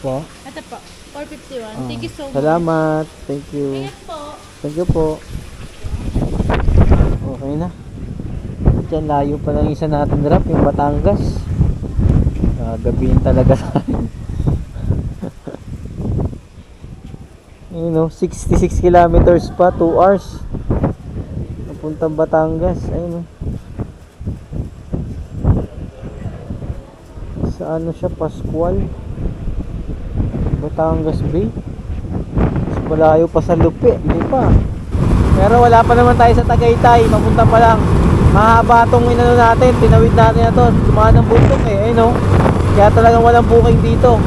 po. Ito po, 451. Thank you so much. Salamat. Thank you. Ingat po. Thank you po. Okay na. Diyan layo pa lang isa natin drop, yung Batangas. Gabihin talaga tayo. You know, 66 kilometers pa, 2 hours. Napuntang Batangas. Ayun oh. Sa ano siya, Pascual, Batangas Bay. Mas malayo pa sa Lupi, hindi pa. Pero wala pa naman tayo sa Tagaytay, mapunta pa lang. Mahaba tong inano natin, tinawid natin na to. Dumaan ng bundok eh, ayun oh. Kaya talagang walang booking dito.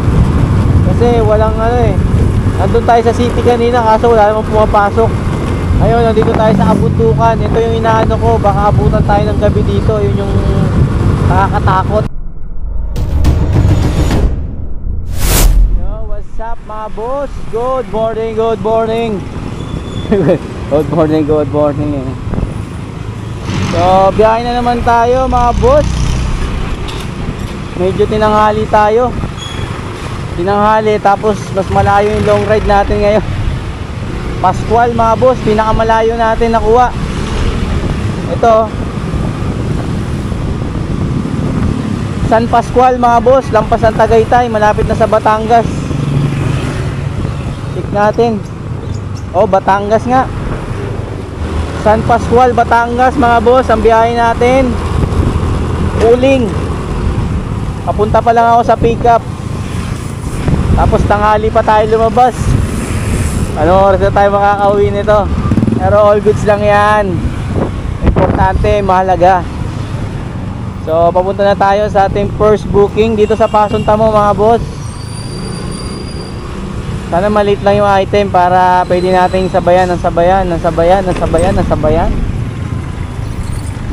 Kasi walang ano eh. Nandun tayo sa city kanina kaso wala namang pumapasok. Ayun, nandito tayo sa kabundukan. Ito yung inaano ko, baka abutan tayo ng gabi dito. Yun yung nakakatakot. Yo, what's up mga boss? Good morning, good morning. Good morning, good morning. So, biyahe na naman tayo mga boss. Medyo tinanghali tayo. Tinanghali, tapos mas malayo yung long ride natin ngayon. Pascual mga boss, pinakamalayo natin nakuha. Ito San Pascual mga boss, lampas ng Tagaytay, malapit na sa Batangas. Check natin. Oh, Batangas nga. San Pascual, Batangas mga boss, ang biyahe natin. Uling. Papunta pa lang ako sa pickup. Tapos tanghali pa tayo lumabas. Ano oras na tayo makakauwi nito? Pero all goods lang yan. Importante, mahalaga. So papunta na tayo sa ating first booking dito sa Pason Tamo mga boss. Sana maliit lang yung item para pwede nating sabayan ng sabayan, ng sabayan, ng sabayan, ng sabayan.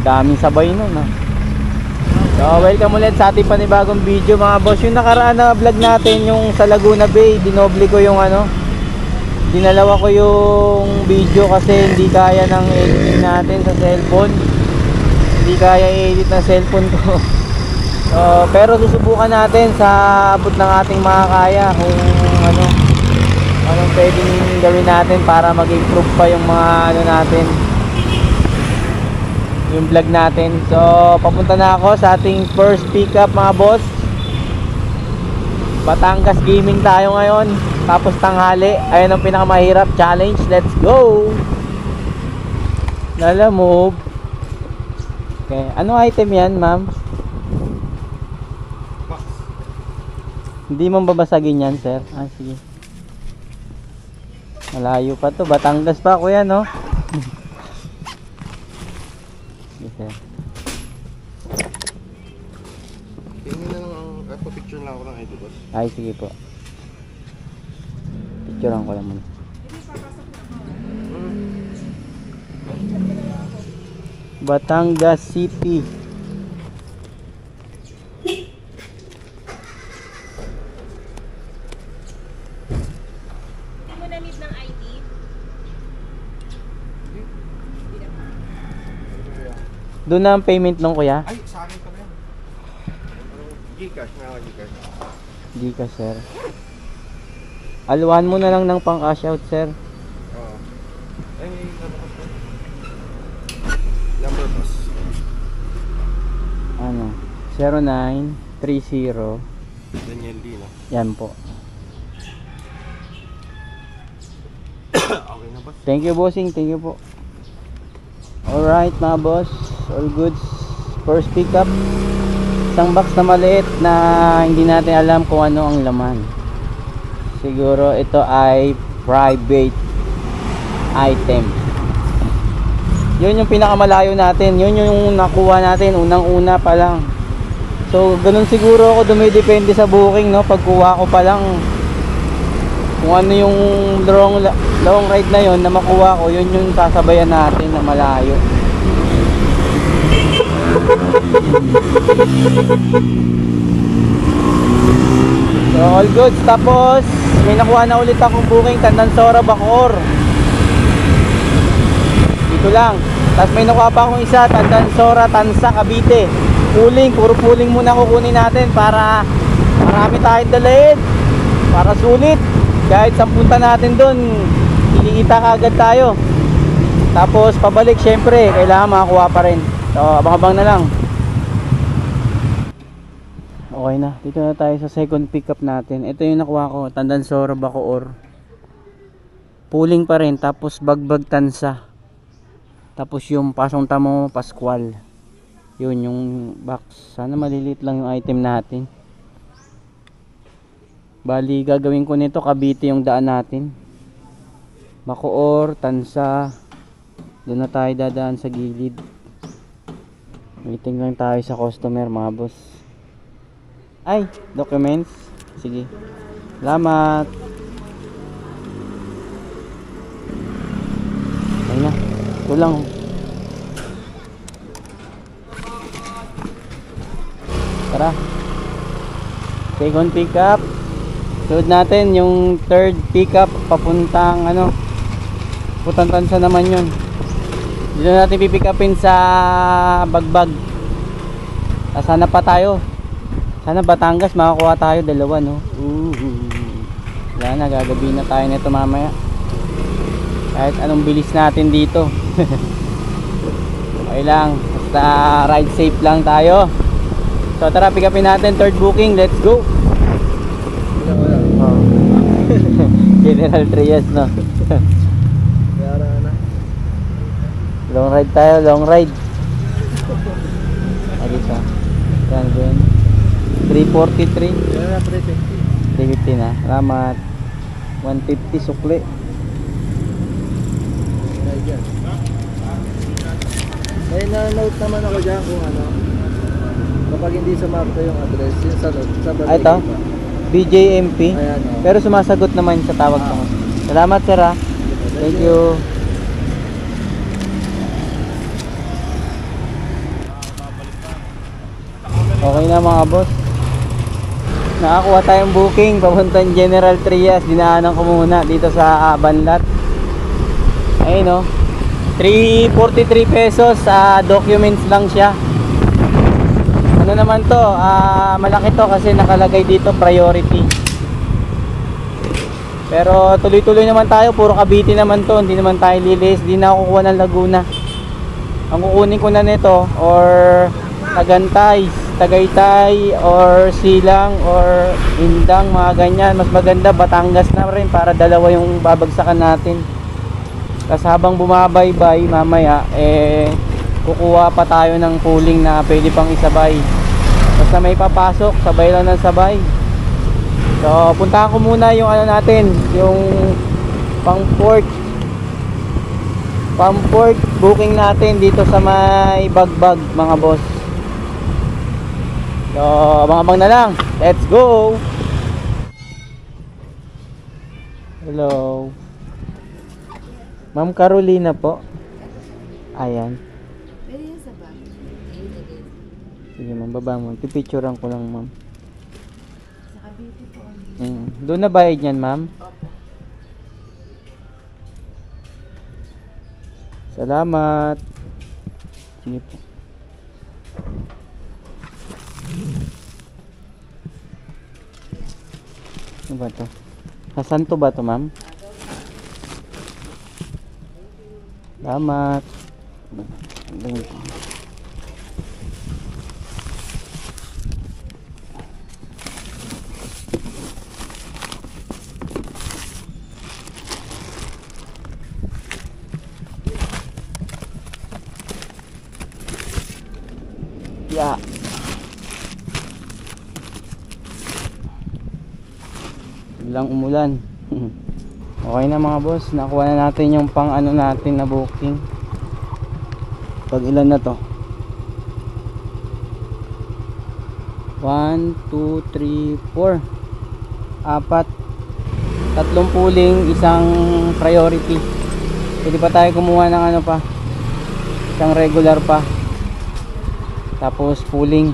Daming sabay nun ha. So welcome ulit sa ating panibagong video mga boss. Yung nakaraan na vlog natin, yung sa Laguna Bay, dinoble ko yung ano, dinalawa ko yung video kasi hindi kaya ng editing natin sa cellphone. Hindi kaya i-edit ng cellphone ko. So, pero susubukan natin sa abot ng ating makakaya kung ano, anong pwedeng gawin natin para mag-improve pa yung mga ano natin, yung vlog natin. So papunta na ako sa ating first pickup mga boss. Batangas gaming tayo ngayon, tapos tanghali. Ayun ang pinakamahirap challenge. Let's go. Lala move. Okay, ano item yan ma'am? Hindi mo babasagin yan sir? Ah sige. Malayo pa to, Batangas pa kuya no? Sir. Tingin na lang, picture lang ako ng ID boss. Ay sige po. Picturean ko lang muna. Batangas City. Hindi mo na need ng ID? Doon na ang payment nung kuya? Ay, sa akin pa rin. Gcash, may ako Gcash. Di ka sir. Aluhan mo na lang ng pang cash out sir. Oo. Ay, number boss. Ano? 0930. Daniel D, no? Yan po. Okay na boss. Thank you bossing, thank you po. Alright mga boss, all goods. First pickup. Isang box na maliit na hindi natin alam kung ano ang laman. Siguro ito ay private item. Yun yung pinakamalayo natin. Yun yung nakuha natin unang-una pa lang. So ganun siguro ako dumidepende sa booking no. Pagkuha ko pa lang kung ano yung long ride na yon na makuha ko, yun yung sasabayan natin na malayo. So all goods. Tapos may nakuha na ulit akong booking, Tandansora, Bacoor. Dito lang. Tapos may nakuha pa akong isa, Tandansora, Tansa, Cavite. Pooling, puro pooling muna kukunin natin para marami tayong dalhin. para sulit. Kahit sa punta natin doon, kikita kaagad tayo. Tapos pabalik syempre, kailangan makakuha pa rin. So abang-abang na lang. Okay na, dito na tayo sa second pickup natin. Ito yung nakuha ko, Tandansora Bacoor. Pooling pa rin, tapos Bagbag Tansa. Tapos yung Pasong Tamo Pascual. Yun yung box. Sana maliliit lang yung item natin. Bali gagawin ko nito Cavite yung daan natin. Bacoor, Tansa. Doon na tayo dadaan sa gilid. Waiting lang tayo sa customer mga boss. Ay, documents. Sige. Salamat. Ayun na. Ito lang. Tara. Second pickup. Sunod natin yung third pickup papuntang Putang Tansa naman yun. Dito natin pipick upin sa Bagbag. Sana pa tayo. Sana Batangas makakuha tayo dalawa, no? Wala na, gagabi na tayo nito mamaya. Kahit anong bilis natin dito. Okay lang, basta ride safe lang tayo. So tara, pick upin natin third booking, let's go. General Trias, no? Long ride tayo, long ride. Dito. Yan, yan. 343. 350 na. Salamat. 150 sukli. May na-note naman ako dyan kung kapag hindi sumakto yung address, yung sa Ay, ito? BJMP. Ayan, oh. Pero sumasagot naman sa tawag ko. Salamat, sir, ha. Thank you. Okay na mga boss. Nakakuha tayong booking papuntang General Trias. Dinaanan ko muna dito sa Banlat. Ayun, no. 343 pesos. Documents lang siya. Ano naman to? Malaki to kasi nakalagay dito priority. Pero tuloy-tuloy naman tayo. Puro Cavite naman to. Hindi naman tayo lilis. Hindi na ako kukuha ng Laguna. Ang kukunin ko na nito or Tagantay, Tagaytay or Silang or Indang, mga ganyan. Mas maganda Batangas na rin para dalawa yung babagsakan natin. Kasi habang bumabaybay mamaya kukuha pa tayo ng pooling na pwede pang isabay. Basta may papasok, sabay lang ng sabay. So puntahan ko muna yung natin, yung pang port booking natin dito sa may Bagbag mga boss. So, abang-abang na lang. Let's go! Hello. Ma'am Carolina po. Ayan. Pwede yan sa bag. Sige ma'am, baba mo. Pipicturean ko lang ma'am. Sa Cavite po. Doon na bayad yan ma'am? Salamat. Sige po. Ano ba to? Hasan to ba to ma'am? Salamat. Yeah. Biglang umulan. Okay na mga boss, nakuha na natin yung pang natin na booking. Pag ilan na to? 1, 2, 3, 4 4 tatlong pooling, isang priority. Pwede pa tayo kumuha ng pa, isang regular pa, tapos pooling.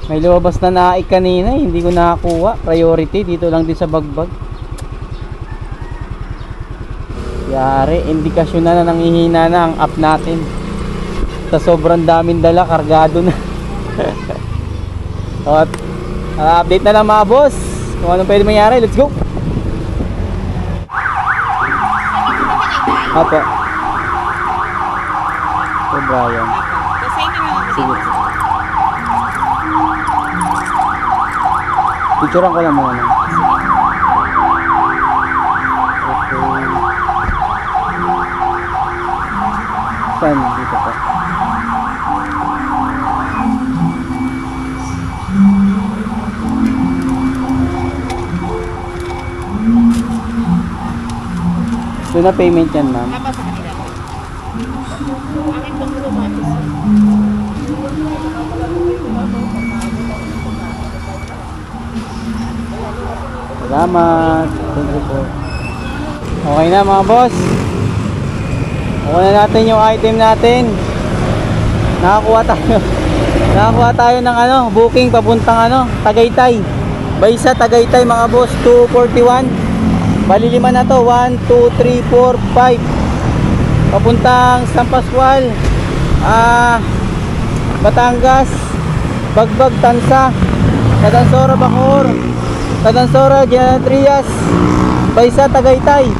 May lumabas na naik kanina, hindi ko nakakuha. Priority dito lang din sa Bagbag. Yari, indikasyon na nangihina na ang app natin. Sa sobrang daming dala, kargado na. At update na lang mga boss. kung anong pwede mangyari. Let's go! Apo. So, Brian. Sige. Picturean ko lang muna. Okay. Saan? Dito po. Doon na payment yan, ma'am. Tapos sa kanila. Akin pong lumatis. Salamat. Thank you po. Okay na mga boss. Kuha na natin yung item natin. Nakakuha tayo. Nakakuha tayo ng ano, booking papuntang ano, Tagaytay. Baysa Tagaytay mga boss, 241. Bali 5 na to, 1, 2, 3, 4, 5. Papuntang San Pascual, Batangas, Bagbag, Tansa, Cadansora, Bacoor, Cadansora, General Trias, Baysa Tagaytay.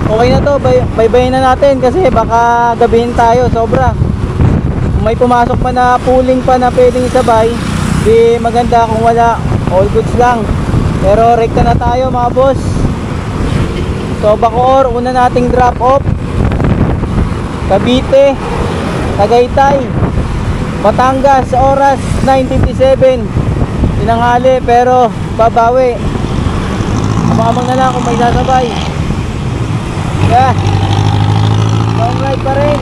Okay na to, baybayin na natin kasi baka gabihin tayo sobra. Kung may pumasok pa na pooling pa na pwedeng isabay, di maganda. Kung wala, all goods lang. Pero rekta na tayo mga boss. So Bacoor, una nating drop off. Cavite, Tagaytay, Batangas, oras 9:57 tinanghali, pero babawi. Abang-abang na lang kung may sasabay. Yeah, long ride pa rin.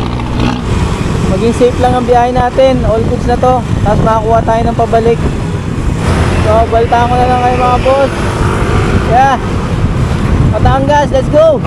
Maging safe lang ang biyahe natin. All goods na to. Tapos makakuha tayo ng pabalik. So baltaan ko na lang kayo mga boss. Yeah, Batangas, let's go!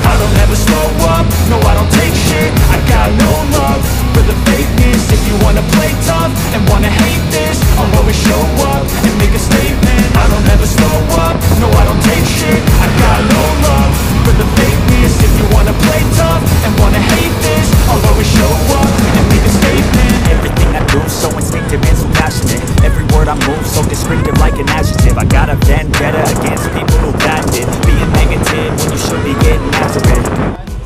I don't ever slow up, no I don't take shit. I got no love for the fakeness. If you wanna play tough and wanna hate this, I'll always show up and make a statement. I don't ever slow up, no I don't take shit. I got no love for the fakeness. If you wanna play tough and wanna hate this, I'll always show up and make a statement. Everything I do so instinctive and so passionate. Every word I move so descriptive like an adjective. I got a vendetta against people who bandit, being negative when you should be getting after it.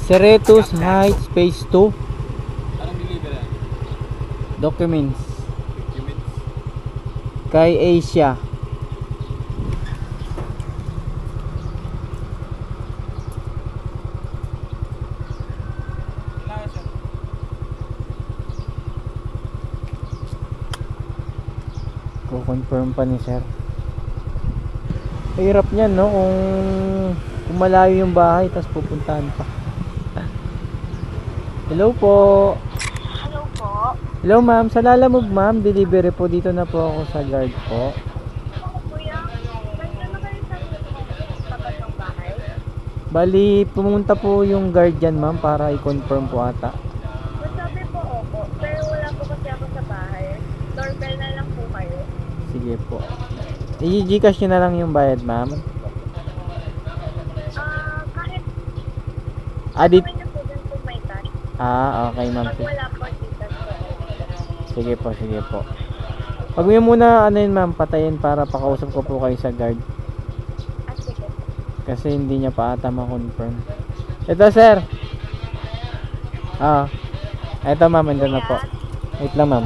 Cerritos Heights Phase 2. Documents kay Asia. Ko-confirm pa ni sir. Hirap niyan, no, kung malayo yung bahay tapos pupuntahan pa. Hello po. Hello po. Hello ma'am, sa Lalamove ma'am, delivery po, dito na po ako sa guard po. Kuya, nandiyan na kayo sa tapat ng bahay? Bali, pumunta po yung guard dyan ma'am para i-confirm po ata. Masabi po ako, pero wala po kasi ako sa bahay. Doorbell na lang po kayo. Sige po. I-Gcash nyo na lang yung bayad ma'am. Kahit Adit. gawin niyo po dun po may cash. Okay ma'am. Pag wala po, dito po. Sige po, sige po. Pag mo muna ano yun ma'am, patayin para pakausap ko po kayo sa guard. Sige. Kasi hindi niya pa ata ma-confirm. Ito sir. Ito ma'am, andun na po. Wait lang ma'am.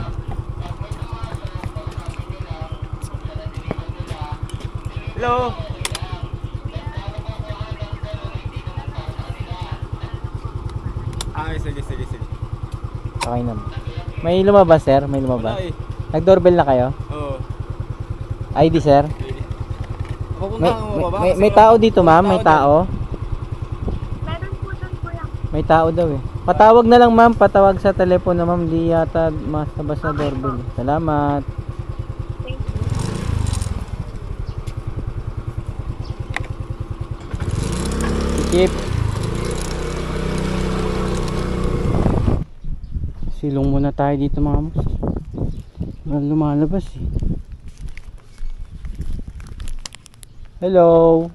Hello. Sige. Okay na. May lumabas sir? May lumabas? Wala eh. Nag-doorbell na kayo? Oo. ID sir? Papunta mo ba? May tao dito ma'am? May tao? Meron po dun kuya. May tao daw eh. Patawag na lang ma'am, patawag sa telepono ma'am, di yata masabas na doorbell. Salamat. Thank you. Skip. Silong muna tayo dito mga boss. Walang lumalabas eh. Hello.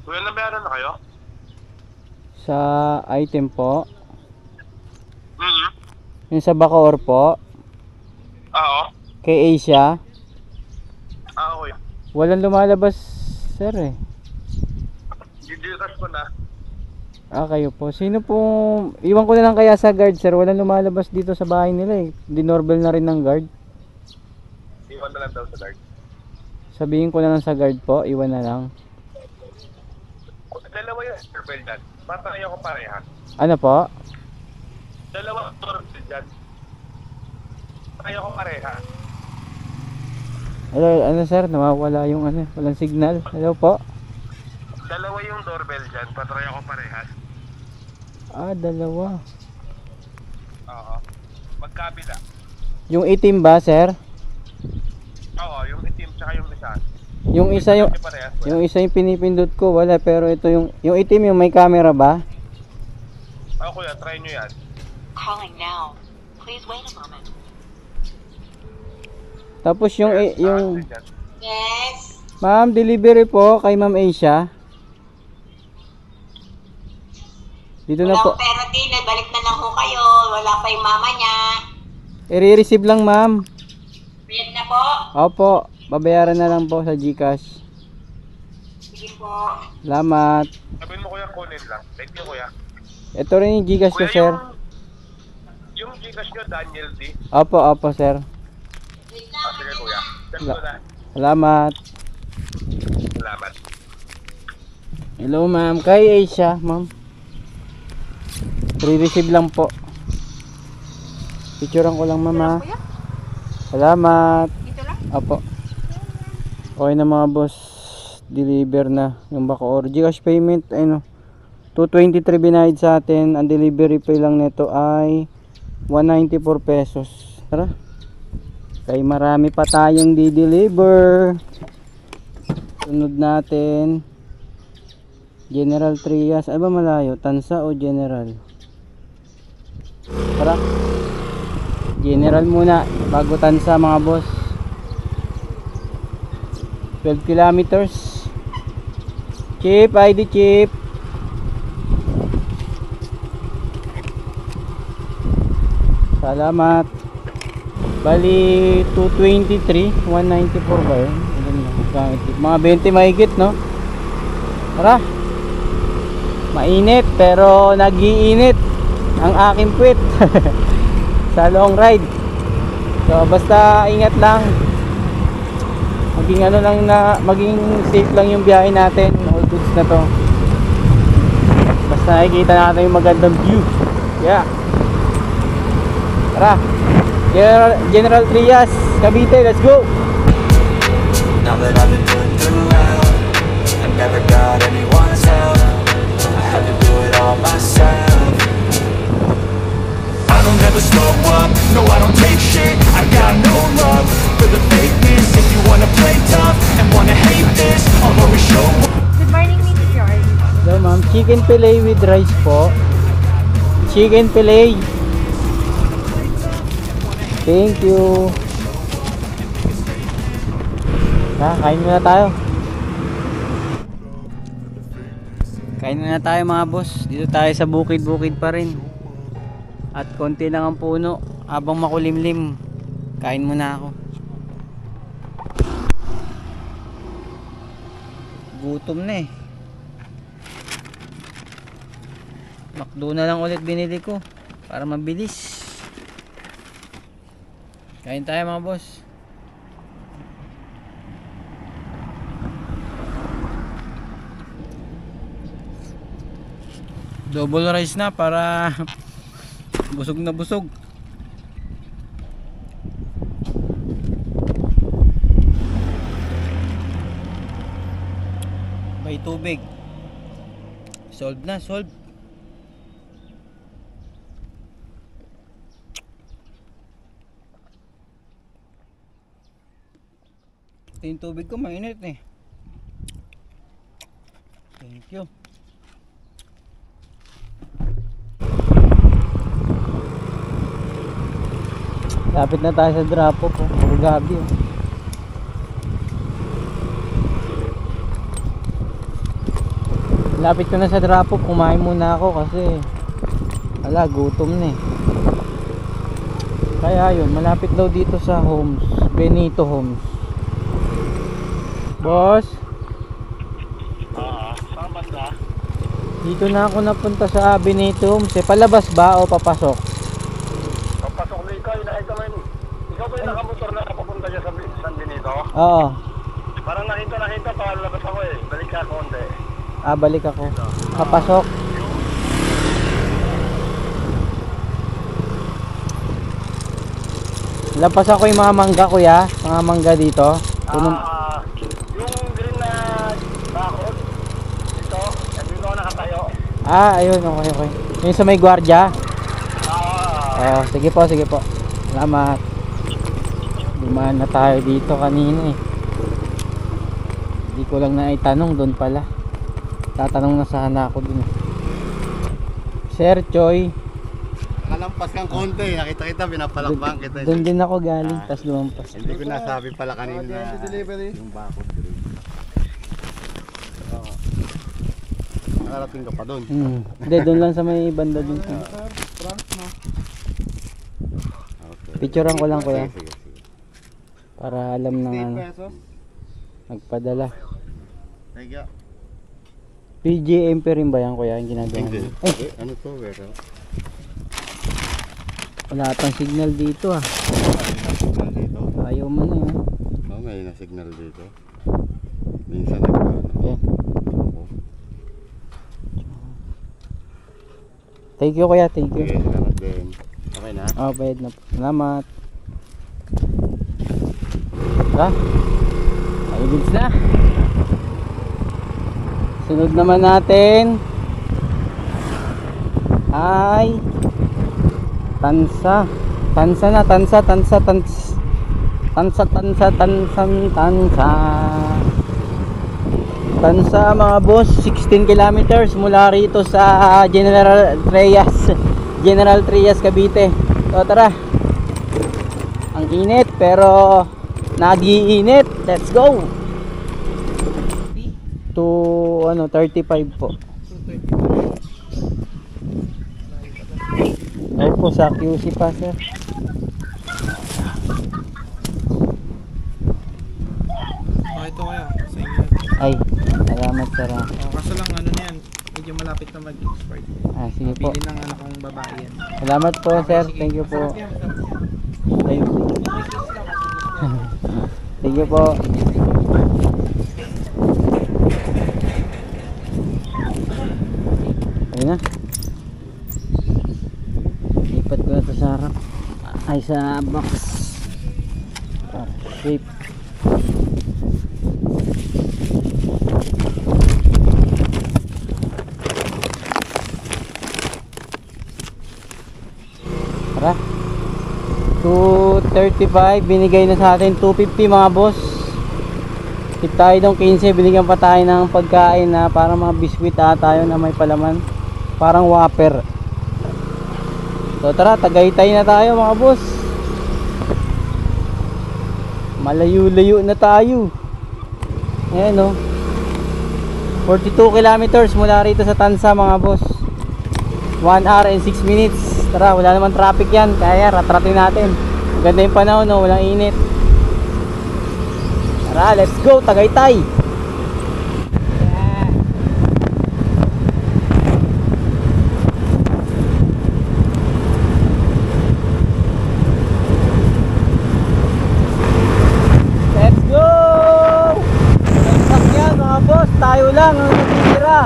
Kuya, nabayaran na kayo? Sa item po. Yung sa Bacoor po. Oo. Kay Asia. Oo. Walang lumalabas, sir eh. Didikas ko na. Kayo po. Sino po? Iwan ko na lang kaya sa guard, sir. Walang lumalabas dito sa bahay nila eh. Dinoorbell na rin ng guard. Iwan na lang daw sa guard. Sabihin ko na lang sa guard po. Iwan na lang. Dalawa yung doorbell dyan. Patay ako pareha. Ano po? Dalawa doorbell dyan. Patay ako pareha. Ano sir? Nawawala yung ano. Walang signal. Hello po? Dalawa yung doorbell dyan. Patay ako parehas. Dalawa. Oo. Magkabila. Yung itim ba, sir? Oo, yung itim tsaka yung isa. Yung isa yung isa yung pinipindot ko, wala, pero ito yung itim yung may camera ba? Kuya, try nyo yan. Calling now. Please wait a moment. Tapos yung Yes. Ma'am, delivery po kay Ma'am Asia. Dito na po. Pero din, balik na lang ho kayo. Wala pa yung mama niya. I-receive lang, ma'am. Bayad na po. Opo, babayaran na lang po sa GCash. Sige po. Salamat. Sabihin mo kuya, kunin lang. Thank you kuya. Ito rin yung GCash ko, Kuya, sir. yung Gcash nyo, Daniel D. Opo, sir. Sige kuya. Send ko na. Salamat. Salamat. Hello, ma'am. Kay Asia, ma'am. Re-receive lang po. Picturean ko lang, ma'am, ha. Salamat. Dito lang? Opo. Okay na mga boss. Deliver na yung Bacoor. GCash payment, ano, 223 binayad sa atin. Ang delivery pay lang nito ay 194 pesos. Tara. Kaya marami pa tayong di-deliver. Sunod natin. General Trias. Ay ba malayo? Tansa o General? Tara. General muna bago Tansa mga boss. 12 kilometers. Chip, ID chip. Salamat. Bali 223, 194 ba yun? Mga 20 mahigit, no? Tara. Mainit pero nag-iinit ang aking puwit sa long ride. So basta ingat lang. Maging safe lang yung biyahe natin. All goods na to. Basta nakikita natin yung magandang view. Yeah. Tara. General Trias, Cavite, let's go. Now that I've been put through hell, I never got anyone's help. I had to do it all myself. I don't ever slow up, no I don't take shit. I got no love for the fakeness. If you wanna play tough and wanna hate this, I'll always show up. Good morning, Mrs. George. So ma'am, chicken fillet with rice po. Chicken fillet. Thank you. Kain muna tayo. Kain muna tayo mga boss. Dito tayo sa bukid-bukid pa rin. At konti lang ang puno. Habang makulimlim, kain muna ako. Gutom na eh. McDo na lang ulit binili ko para mabilis. Kain tayo mga boss. Double rice na para busog na busog. May tubig. Solve na, solve. Yung tubig ko mainit eh. Thank you. Lapit na tayo sa drop off. Puro gabi oh. Lapit ko na sa drop off, kumain muna ako kasi ala, gutom na eh. Kaya yun, malapit daw dito sa Homes, Benito Homes. Boss, Saan banda? dito na ako napunta sa Benito Homes eh. Palabas ba o papasok? Pagpasok na ikaw, nakita mo yun. Ikaw ba yung nakamotor na papunta dyan sa San Benito? Oo. Parang nakita, palabas ako eh. Balik ka konti. Balik ako. Papasok. Lapas ako yung mga mangga, kuya. Mga mangga dito. Punong... Yung green na bakod, dito ako nakatayo. ayun, okay. Yung sa may gwardiya. Sige po. Salamat. Dumaan na tayo dito kanina eh. Hindi ko lang na itanong, doon pala. Tatanong na sana ako dun. Sir Choi. Nakalampas kang konti, nakita kita, pinapalakbang kita. Doon din ako galing, tas lumampas. Hindi ko nasabi pala kanina na yung bakod green. Nakarating ka pa doon. Hindi, doon lang sa may banda dun. Picturean ko lang, kuya. Sige. Para alam ng ano, nagpadala. Thank you. PGMP rin ba yan, kuya, yung ginagawa Hindi. niyo? Ay, Ano to, Vero? wala pang signal dito ah. Signal dito. Ayaw mo na yun. May na-signal dito. Minsan nagkano. Yan. Thank you, kuya, thank you. Okay, salamat din. Okay na? Bayad na po. Salamat. Tara. Ayun na. Sunod naman natin ay Tansa mga boss. 16 kilometers mula rito sa General Trias, Cavite. So tara. Ang init pero nag-iinit. Let's go. To 35 po. Ay po sa QC pa, sir. Ito kaya sa inyo. Ay, salamat, sir. Kaso lang ano na yan, medyo malapit na mag-expire. Sige po. Pili ng anak kong babae yan. Salamat po, sir. Thank you po. Thank you. Thank you po. Ayun na. Lipat ko na ito sa harap. Ay, sa box. Shape. Tara. 235. Binigay na sa atin 250 mga boss. Tip tayo ng 15. Binigyan pa tayo ng pagkain na parang mga biskwit tayo na may palaman. Parang whopper. So tara, Tagaytay na tayo mga boss. Malayo-layo na tayo. Ayan o. 42 kilometers mula rito sa Tansa mga boss. 1 hour and 6 minutes. Tara, wala naman traffic yan. Kaya ratratin natin. Maganda yung panahon, no? Walang init. Tara, let's go Tagaytay. Let's go. Sakyan mga boss, tayo lang ang natitira.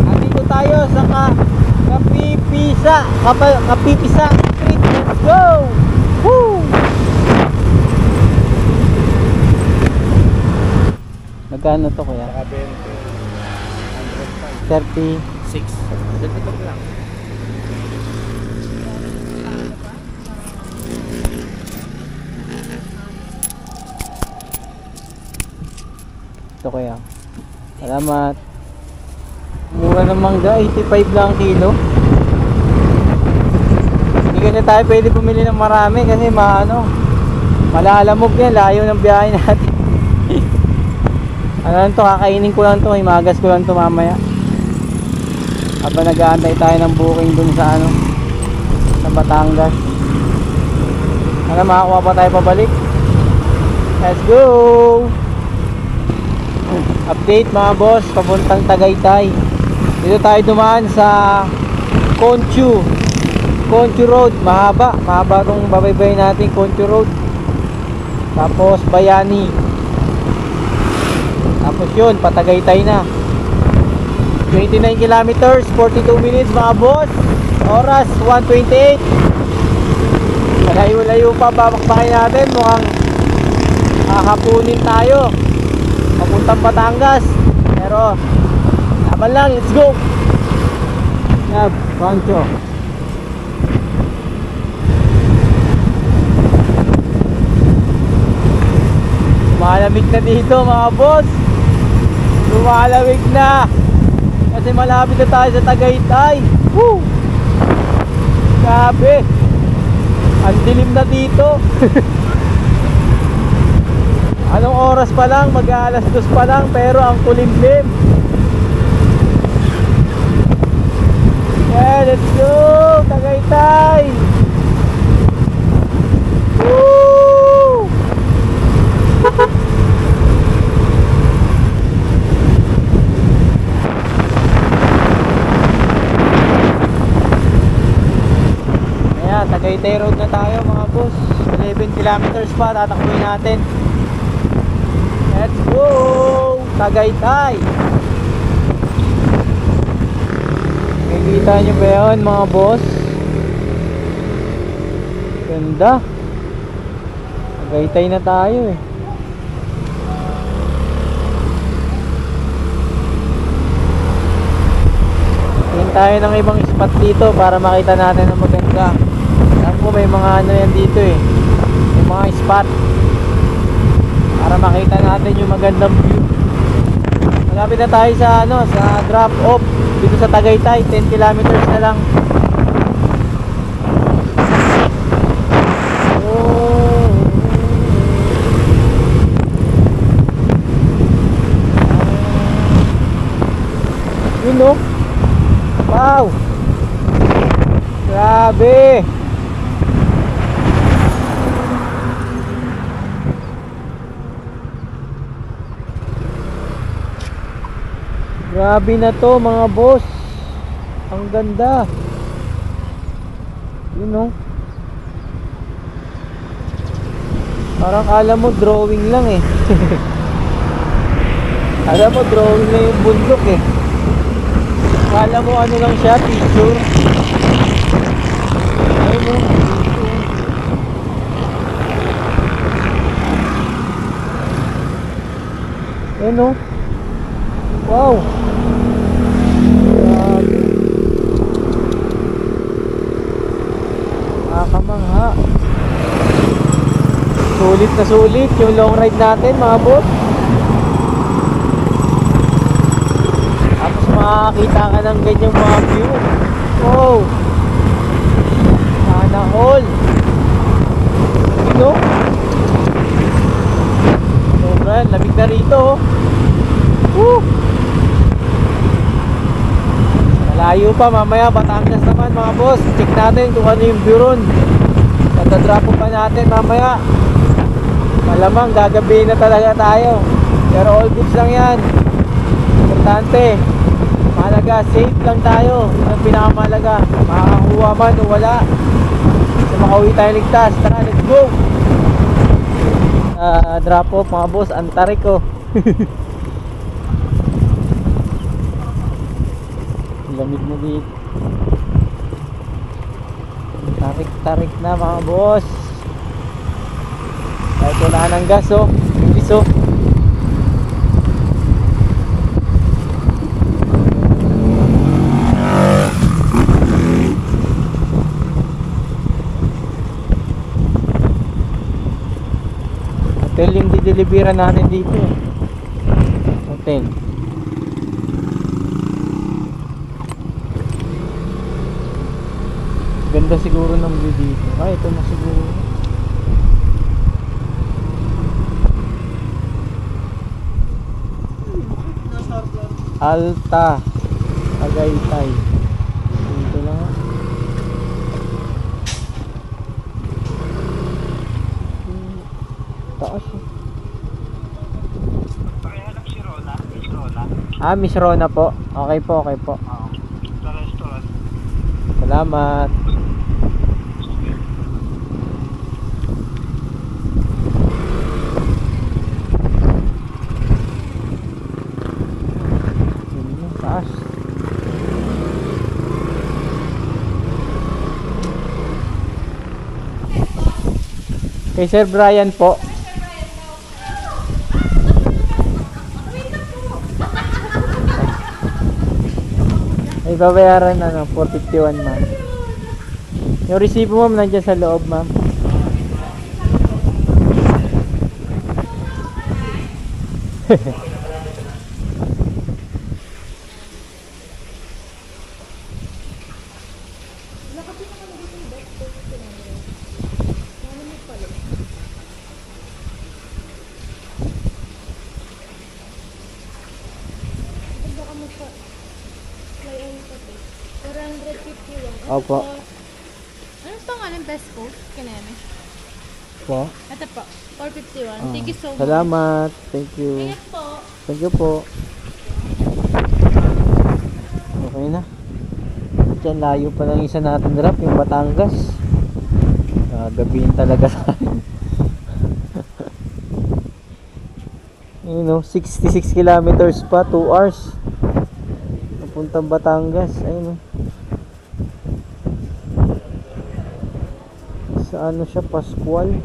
Nandito tayo sa Kapipisa Street. Let's go! Woo! Magkano to kuya? 36. Dito lang. Ito kuya. Salamat. Mura ng mangga, 85 lang kilo. Hindi na tayo pwede bumili ng marami kasi Malalamog yan, layo ng biyahe natin. Ano lang to, kakainin ko lang to, himagas ko lang to mamaya. Habang nag-aantay tayo ng booking dun sa ano, sa Batangas. Ano, makakuha pa tayo pabalik. Let's go! Update mga boss, papuntang Tagaytay. Dito tayo dumaan sa Conchu Road. Mahaba tong babaybay natin, Conchu Road. Tapos Bayani. Tapos yun, patagaytay na. 29 kilometers, 42 minutes mga boss. Oras 1:28. Malayo-layo pa babakbakin natin. Mukhang hahapunin tayo papuntang Batangas. Pero laban lang, let's go. Yab, Pancho. Lumalamig na dito mga boss. Lumalamig na. Kasi malapit na tayo sa Tagaytay. Woo! Grabe. Ang dilim na dito. Anong oras pa lang? Mag-aalas 2 pa lang. Pero ang kulimlim. Yeah, let's go! Tagaytay! Woo! Ayan, Tagaytay Road na tayo mga boss. 11 kilometers pa, tatakbuhin natin. Let's go! Tagaytay! Nakikita nyo ba yun mga boss? Ganda. Tagaytay na tayo eh. Tingin tayo ng ibang spot dito para makita natin ang maganda. Alam ko may mga ano yan dito eh. May mga spot para makita natin yung magandang view. Malapit na tayo sa ano, sa drop off dito sa Tagaytay. 10 kilometers na lang. Yun no? Wow! Grabe! Grabe na to mga boss. Ang ganda. Yun no? Parang alam mo drawing lang eh. Alam mo drawing lang yung bundok eh. Akala mo ano lang siya, picture. Ayun mo. Ayun o. Wow. Nakakamangha. Sulit na sulit yung long ride natin mga boss. Makakita ka ng ganyang mga view. Wow! Sana all. You know? Sobrang lamig na rito. Woo! Malayo pa, mamaya Batangas naman mga boss. Check natin kung ano yung view ron. Tatadrop pa natin mamaya. Malamang gagabihin na talaga tayo. Pero all goods lang yan. Importante, mahalaga, safe lang tayo. Yun ang pinakamahalaga. Makakakuha man o wala, so makauwi tayo ligtas. Tara, let's go. Drop off mga boss. Antarik ko. Lamig na dito. Tarik na mga boss. Kahit wala ng gas oh. Bilis oh. Hotel yung dideliveran natin dito. Hotel. Ganda siguro ng view dito. Ay, ito na siguro. Alta Tagaytay. Dito na nga. Taas eh. Pakihanap si Rona. Miss Rona. Ah, Miss Rona po. Okay po, okay po. Sa restaurant. Salamat. Taas. Kay Sir Brian po. Ay babayaran ano, 451 ma'am. Yung resibo ma'am nandiyan sa loob ma'am. Opo. Ano ito nga ng best coat? Kineme. Po. Ito po. 451. Thank you so much. Salamat. Thank you. Ingat po. Thank you po. Okay na. Diyan layo pa lang isa natin drop, yung Batangas. Gabihin talaga sa akin. You know, 66 kilometers pa, 2 hours. Papuntang Batangas. Ayun, sa ano siya, Pascual,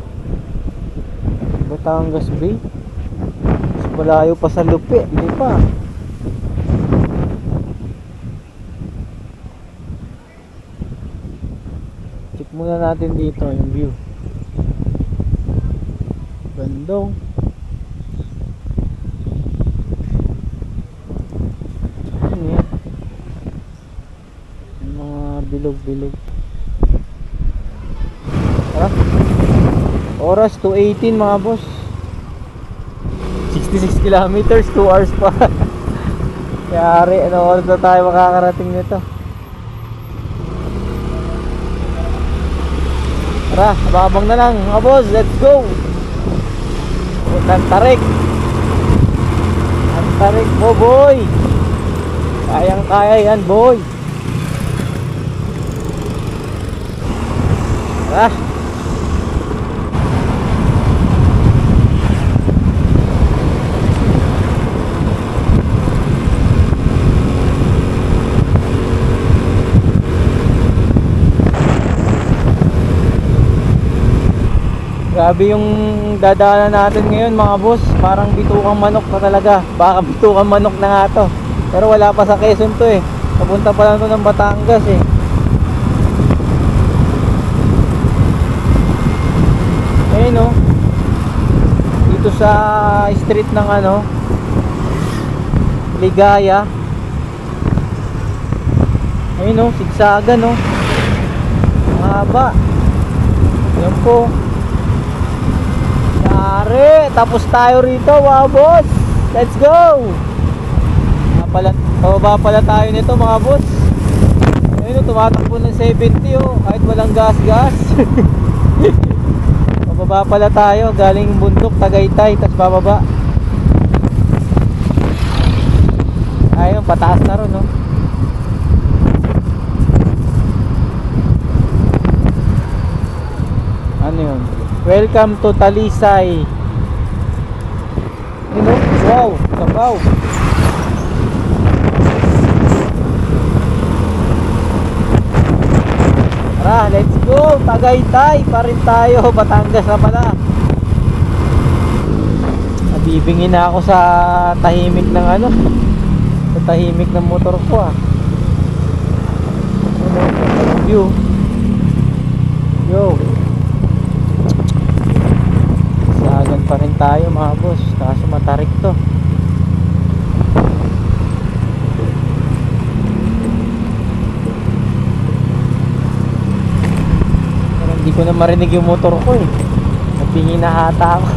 Batangas Bay. Mas malayo pa sa Lupi, hindi pa. Check muna natin dito yung view. Bandong. Ano yan? Yung mga bilog-bilog. Tara. Oras 2:18 mga boss. 66 kilometers, 2 hours pa. Yari, ano oras na tayo makakarating nito? Tara, babang na lang mga boss, let's go. Ang tarik. Ang tarik mo boy. Kayang kaya yan boy. Tara. Grabe yung dadaanan natin ngayon mga boss. Parang bitukang manok na talaga. Baka bitukang manok na nga to. Pero wala pa sa Quezon to eh. Papunta pa lang to ng Batangas eh. Ayun oh. Dito sa street ng ano, Ligaya. Ayun oh, sigsagan oh. Mahaba. Yan po. Yari, tapos tayo rito mga boss. Let's go. Pababa pala tayo nito mga boss. Ayun, tumatakbo ng 70 oh, kahit walang gas-gas. Pababa pala tayo, galing bundok Tagaytay, tapos bababa. Ayun, pataas na ron oh. Ano yun? Welcome to Talisay. You know? Wow, sabaw. Tara, let's go. Tagaytay pa rin tayo. Batangas na pala. Nabibingin na ako sa tahimik ng ano, sa tahimik ng motor ko ah. Ano? View. Yo. Sagan pa rin tayo mga boss, kaso matarik to. Pero hindi ko na marinig yung motor ko eh. Napingin na ata ako.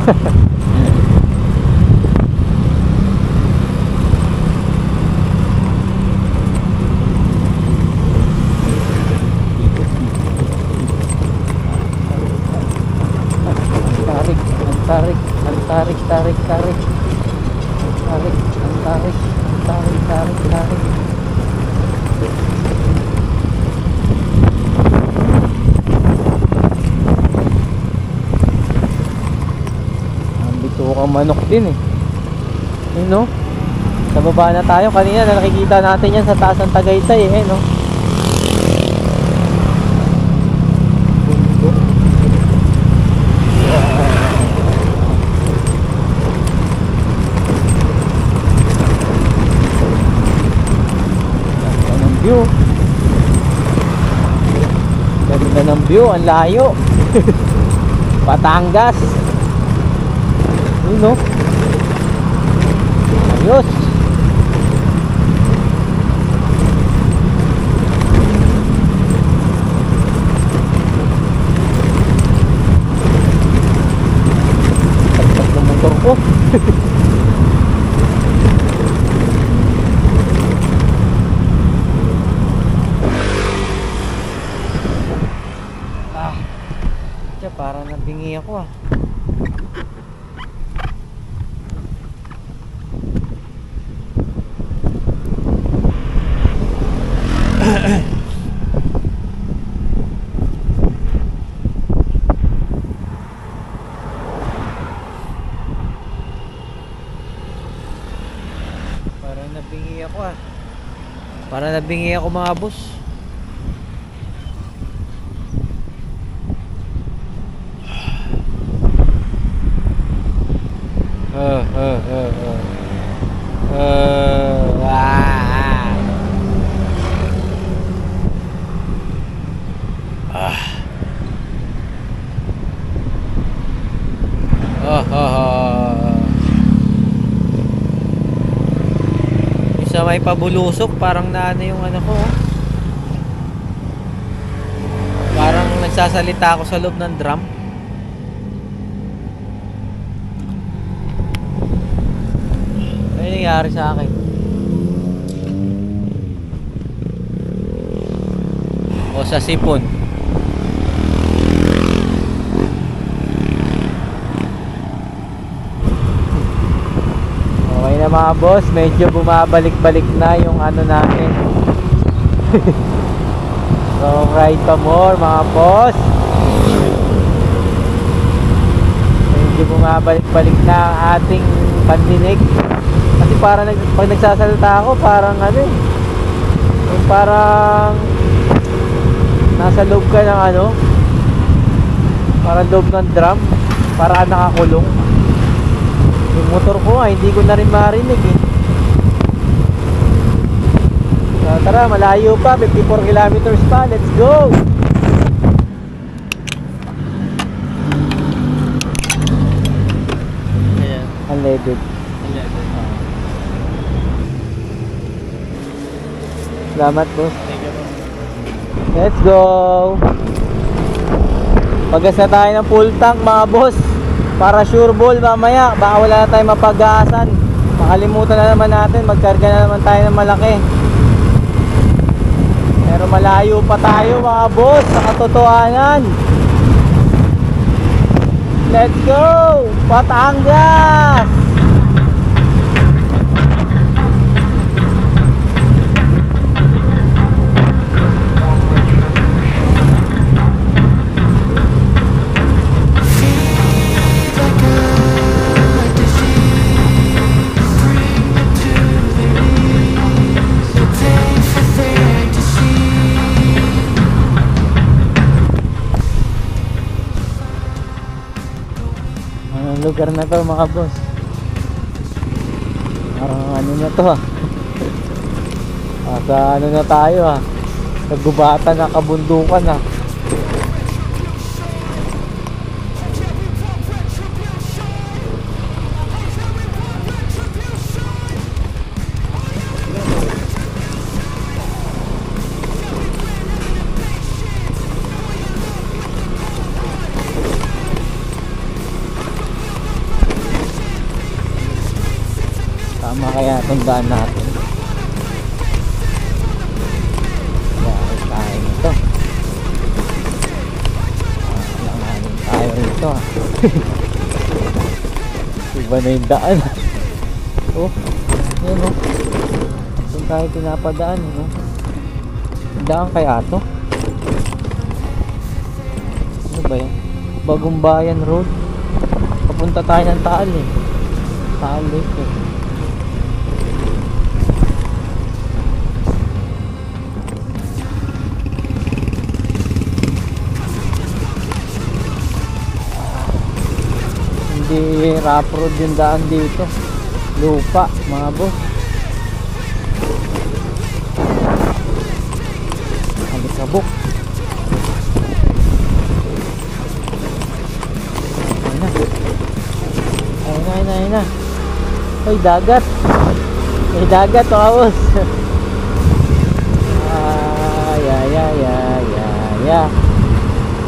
manok din eh. Yun no? Sa baba na tayo. Kanina nakikita natin yan sa taas ng Tagaytay eh no? Bundok. Ganda ng view. Ganda ng view. Ang layo. Batangas. Yun no? Ayos. Tagtag ng motor ko. Tiyan, parang nabingi ako ah. Parang nabingi ako ah. Parang nabingi ako mga boss. Isa may pabulusok, parang naano yung ano ko. Parang nagsasalita ako sa loob ng drum. Ano yung nangyari sa akin? O sa sipon? Okay na mga boss, medyo bumabalik-balik na yung ano natin. So ride pa more mga boss. Medyo bumabalik-balik na ang ating pandinig. Kasi parang pag nagsasalita ako, parang ano eh, yung parang nasa loob ka ng ano, parang loob ng drum, parang nakakulong. Yung motor ko hindi ko na rin marinig eh. So, tara, malayo pa, 54 kilometers pa, let's go! Ayan. Unleaded. Ayan. Salamat boss. Thank you. Let's go! Pagas na tayo ng full tank mga boss, para sure ball mamaya, baka wala na tayong mapag-aasan. Makalimutan na naman natin, magkarga na naman tayo ng malaki. Pero malayo pa tayo mga boss sa katotohanan. Let's go! Batangas! Lugar na to mga boss, parang ano na to sa ano na tayo sa gubatan na kabundukan tama kaya itong daan natin. Bakit tayo nito? Langanin tayo nito iba na yung daan. Oh, yun o, itong tayo pinapadaan no? Daan kaya ito? Ano ba yan? Bagong Bayan Road. Papunta tayo ng Taal eh. Talik eh. Hindi rough road yung daan dito. Lupa, mga boss. Alikabok. Ayun na. Ay, dagat. May dagat, mga boss.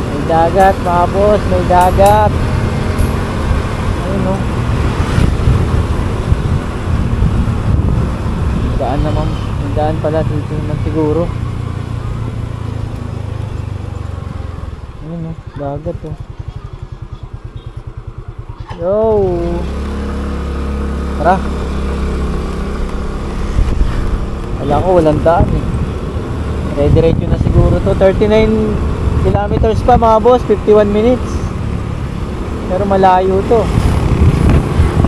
May dagat, mga boss. May dagat. Ayun, no. Daan naman. May daan pala dito naman siguro. Ayun, no. Dagat, oh. Yo. Tara. Wala ko, walang daan eh. Diretso na siguro to. 39 kilometers pa, mga boss. 51 minutes. Pero malayo to.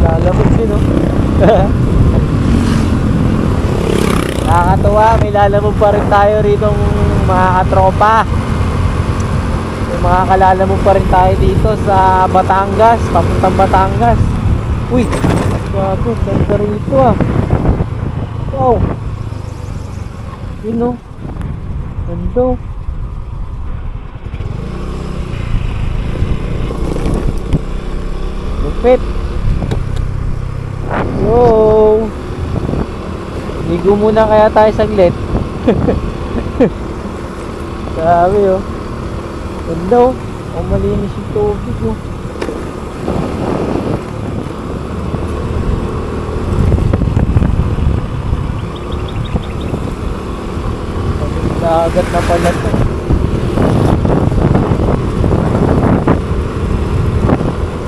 Lalabot din, no? Nakakatuwa. May lalamog pa rin tayo rito, mga katropa. May mga kalalamog pa rin tayo dito sa Batangas. Papuntang Batangas. Uy, gago, ganda rito ah. Wow. Yun, no? Ganda. Lupit. Yo. Ligo muna kaya tayo saglit. Sabi oh. Ganda oh. Oh, malinis yung tubig oh. Dagat na pala to.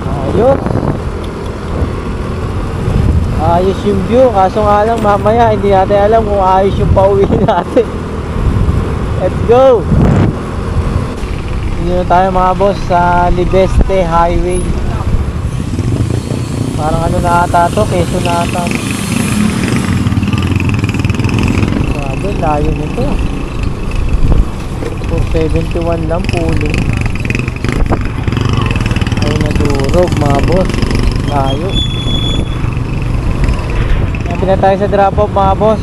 Ayos. Ayos yung view. Kaso nga lang mamaya hindi natin alam kung ayos yung pauwi natin. Let's go. Dito na tayo, mga boss, sa Libeste Highway. Parang ano na ata to, Quezon na ata. Sabi, layo nito. 471 lang puling. Ay nadurog, mga boss. Layo. Natin na tayo sa drop off, mga boss.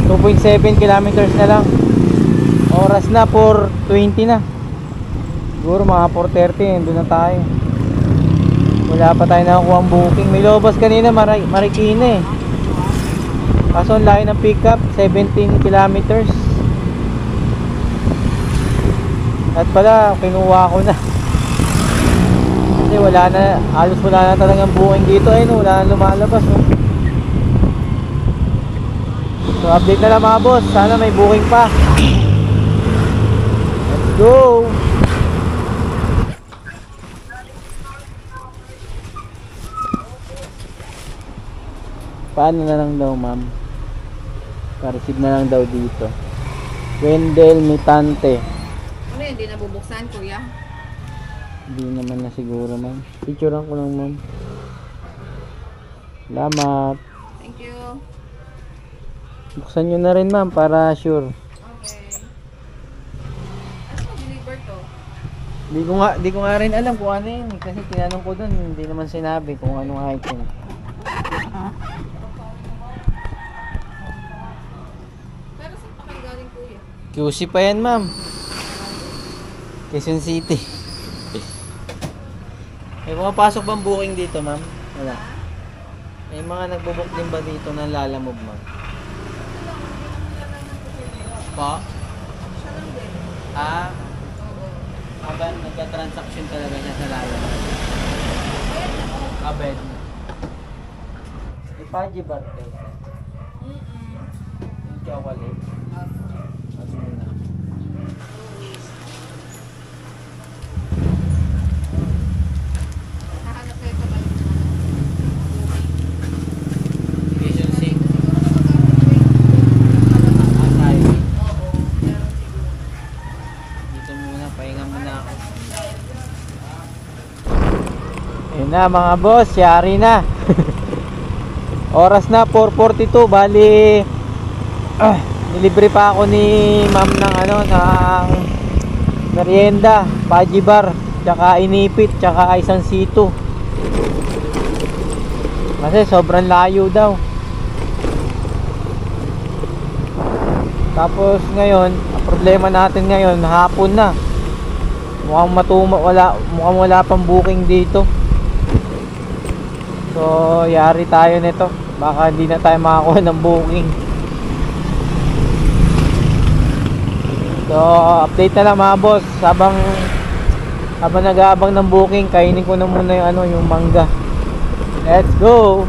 2.7 kilometers na lang. Oras na 4:20 na. Siguro mga 4:30 doon na tayo. Wala pa tayo nakakuha ang booking. May lobos kanina, Marikina eh. Kaso ang layo ng pickup, 17 kilometers. At pala, kinuha ko na. Kasi wala na, halos wala na talagang booking dito eh, no? Wala na lumalabas, no? So update na lang, mga boss. Sana may booking pa. Let's go. Paano na lang daw, ma'am? Pa-receive na lang daw dito. Wendell Mitante. Ano yun, hindi nabubuksan, kuya? Hindi naman na siguro, ma'am. Picturean ko lang, ma'am. Salamat. Thank you. Buksan nyo na rin, ma'am, para sure. Okay. Ano mag-deliver to? Di ko nga rin alam kung ano yun. Kasi tinanong ko dun, hindi naman sinabi kung anong item. Pero saan pa kayo galing, kuya? QC pa yan, ma'am. Quezon City. May mga pasok bang booking dito, ma'am? Wala. May mga nagbo-book din ba dito ng Lalamove, ma'am? Pa? Ah? Aba, nagka-transaction talaga niya sa Lalamove. Abed. Ipaji ba ito? Yung kawali. Ano na? Nahanap kayo pa ba? Quezon City. Dito muna, pahinga muna ako. Ayun na, mga boss, yari na. Oras na 4:42, bali nilibre pa ako ni ma'am ng ano, ng merienda, Paji Bar, tsaka inipit, tsaka isang sito. Kasi sobrang layo daw. Tapos ngayon, ang problema natin ngayon, hapon na. Mukhang wala pang booking dito. So, yari tayo nito. Baka hindi na tayo makakuha ng booking. So, update na lang mga boss. Habang nag-aabang ng booking, kainin ko na muna yung yung mangga. Let's go.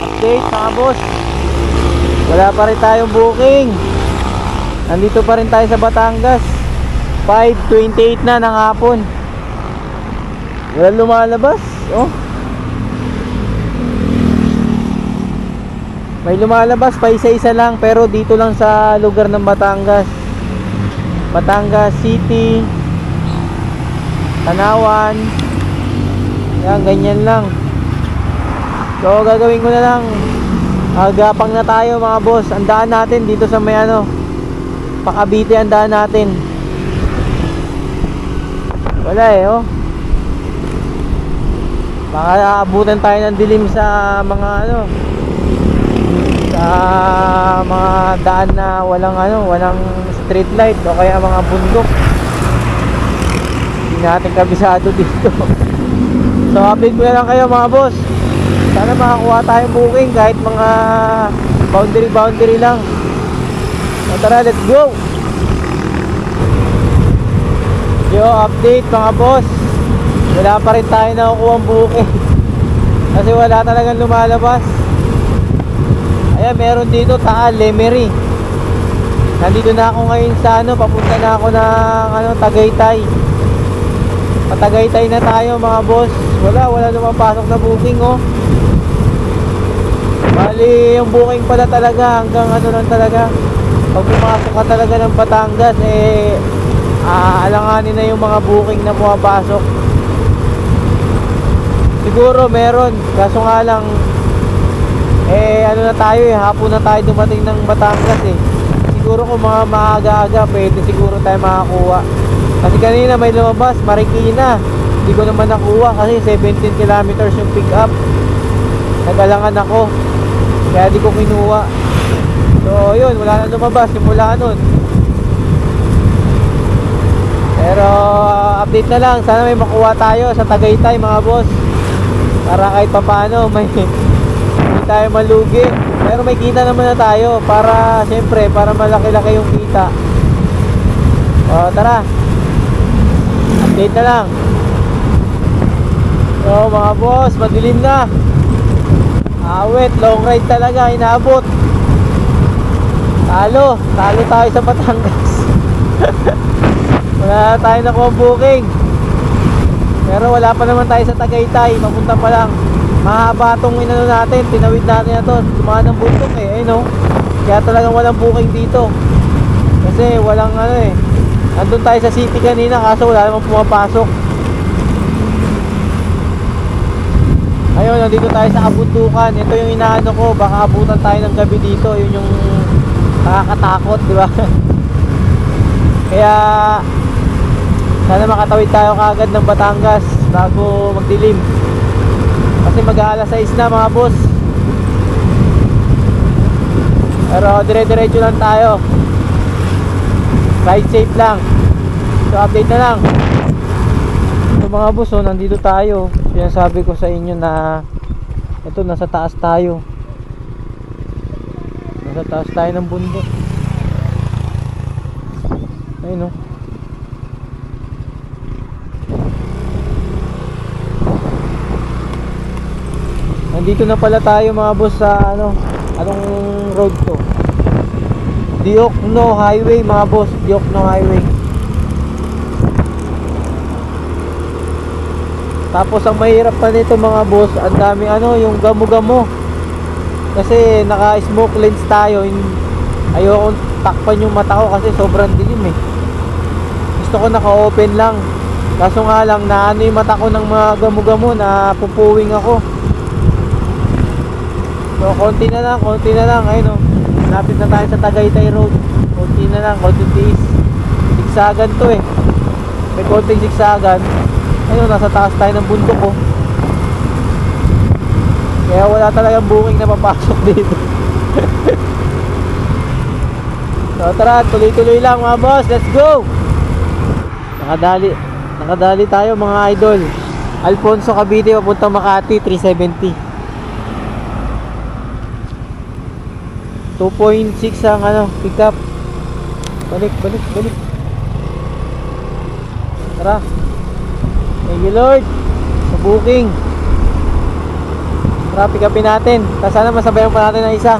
Update mga boss. Wala pa rin tayong booking. Nandito pa rin tayo sa Batangas. 5:28 na ng hapon. Wala lumalabas. Oh. May lumalabas pa isa-isa lang, pero dito lang sa lugar ng Batangas. Batangas City, Tanawan. Yan, ganyan lang. So gagawin ko na lang, agapang na tayo mga boss. Ang daan natin dito sa may Pakabite, ang daan natin. Wala oh. Baka abutan tayo ng dilim sa mga sa mga daan na walang street light o kaya mga bundok. Hindi natin kabisado dito. So update ko na lang kayo mga boss. Sana makakuha tayong booking kahit mga boundary lang. So tara, let's go. Yo, update mga boss. Wala pa rin tayo nakukuha ang booking. Kasi wala talagang lumalabas. Ayan, meron dito Taal, Lemery. Nandito na ako ngayon sa papunta na ako ng Tagaytay. Patagaytay na tayo mga boss. Wala lumapasok na booking oh. Bali yung booking pala talaga hanggang lang talaga. Pag pumasok ka talaga ng Batangas alanganin na yung mga booking na pumapasok. Siguro meron, kaso nga lang na tayo hapon na tayo dumating ng Batangas Siguro kung mga maaga-aga pwede siguro tayo makakuha. Kasi kanina may lumabas, Marikina. Hindi ko naman nakuha kasi 17 kilometers yung pick up. Nagalangan ako, kaya di ko kinuha. So yun, wala na lumabas simula nun. Pero update na lang, sana may makuha tayo sa Tagaytay mga boss. Para kahit papaano may tayo malugi, pero may kita naman na tayo para siyempre para malaki-laki yung kita. O tara, update na lang. So mga boss, madilim na. Awet, long ride talaga, inaabot. Talo tayo sa Batangas. Wala tayo nakuha booking. Pero wala pa naman tayo sa Tagaytay, mapunta pa lang. Mahaba itong natin, tinawid natin na to. Dumaan ng bundok Kaya talagang walang booking dito. Kasi walang Nandun tayo sa city kanina, kaso wala namang pumapasok. Ayun, nandito tayo sa kabundukan. Ito yung inaano ko, baka abutan tayo ng gabi dito. Yun yung nakakatakot, di ba? Kaya sana makatawid tayo kaagad ng Batangas bago magdilim. Kasi mag-aalas 6 na mga boss. Pero dire-diretso lang tayo. Ride safe lang. So update na lang. So mga boss, nandito tayo. Sinasabi ko sa inyo na ito, nasa taas tayo. Nasa taas tayo ng bundok. Ayun Nandito na pala tayo mga boss sa anong road to? Diokno Highway mga boss, Diokno Highway. Tapos ang mahirap pa nito mga boss, ang dami yung gamo-gamo. Kasi naka-smoke lens tayo, Ayokong takpan yung mata ko kasi sobrang dilim eh. Gusto ko naka-open lang. Kaso nga lang na ano yung mata ko ng mga gamo-gamo na pupuwing ako. So konti na lang. Ayun o, lapit na tayo sa Tagaytay Road. Konti na lang, konti tiis. Zigzagan to eh. May konting zigzagan. Ayun, nasa taas tayo ng bundok ko. Kaya wala talagang booking na papasok dito. So tara, tuloy-tuloy lang mga boss. Let's go! Nakadali tayo mga idol. Alfonso Cavite papuntang Makati, 370. 2.6 ang ano, pick up. Balik. Tara. Thank you Lord sa booking. Tara, pick upin natin. Tapos sana masabayan pa natin ng isa.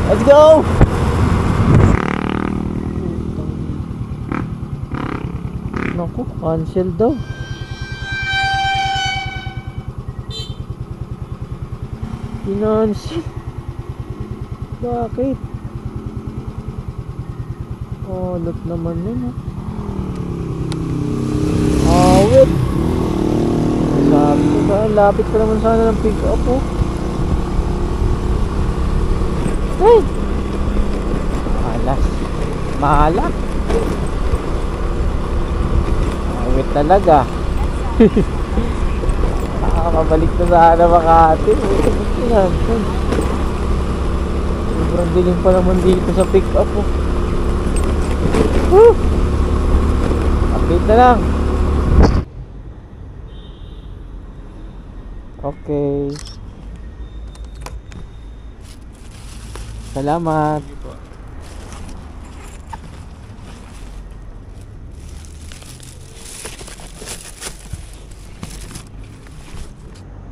Let's go! Naku, cancel daw. Cancel. Bakit? Lot naman yun ha. Awit. Sabi ko ba, lapit pa naman sana ng pick up oh. Hey! Mahalat. Awit talaga. Nakakabalik na sana Makati. Sobrang dilim pa naman dito sa pick up oh. Woo! Update na lang. Okay. Salamat.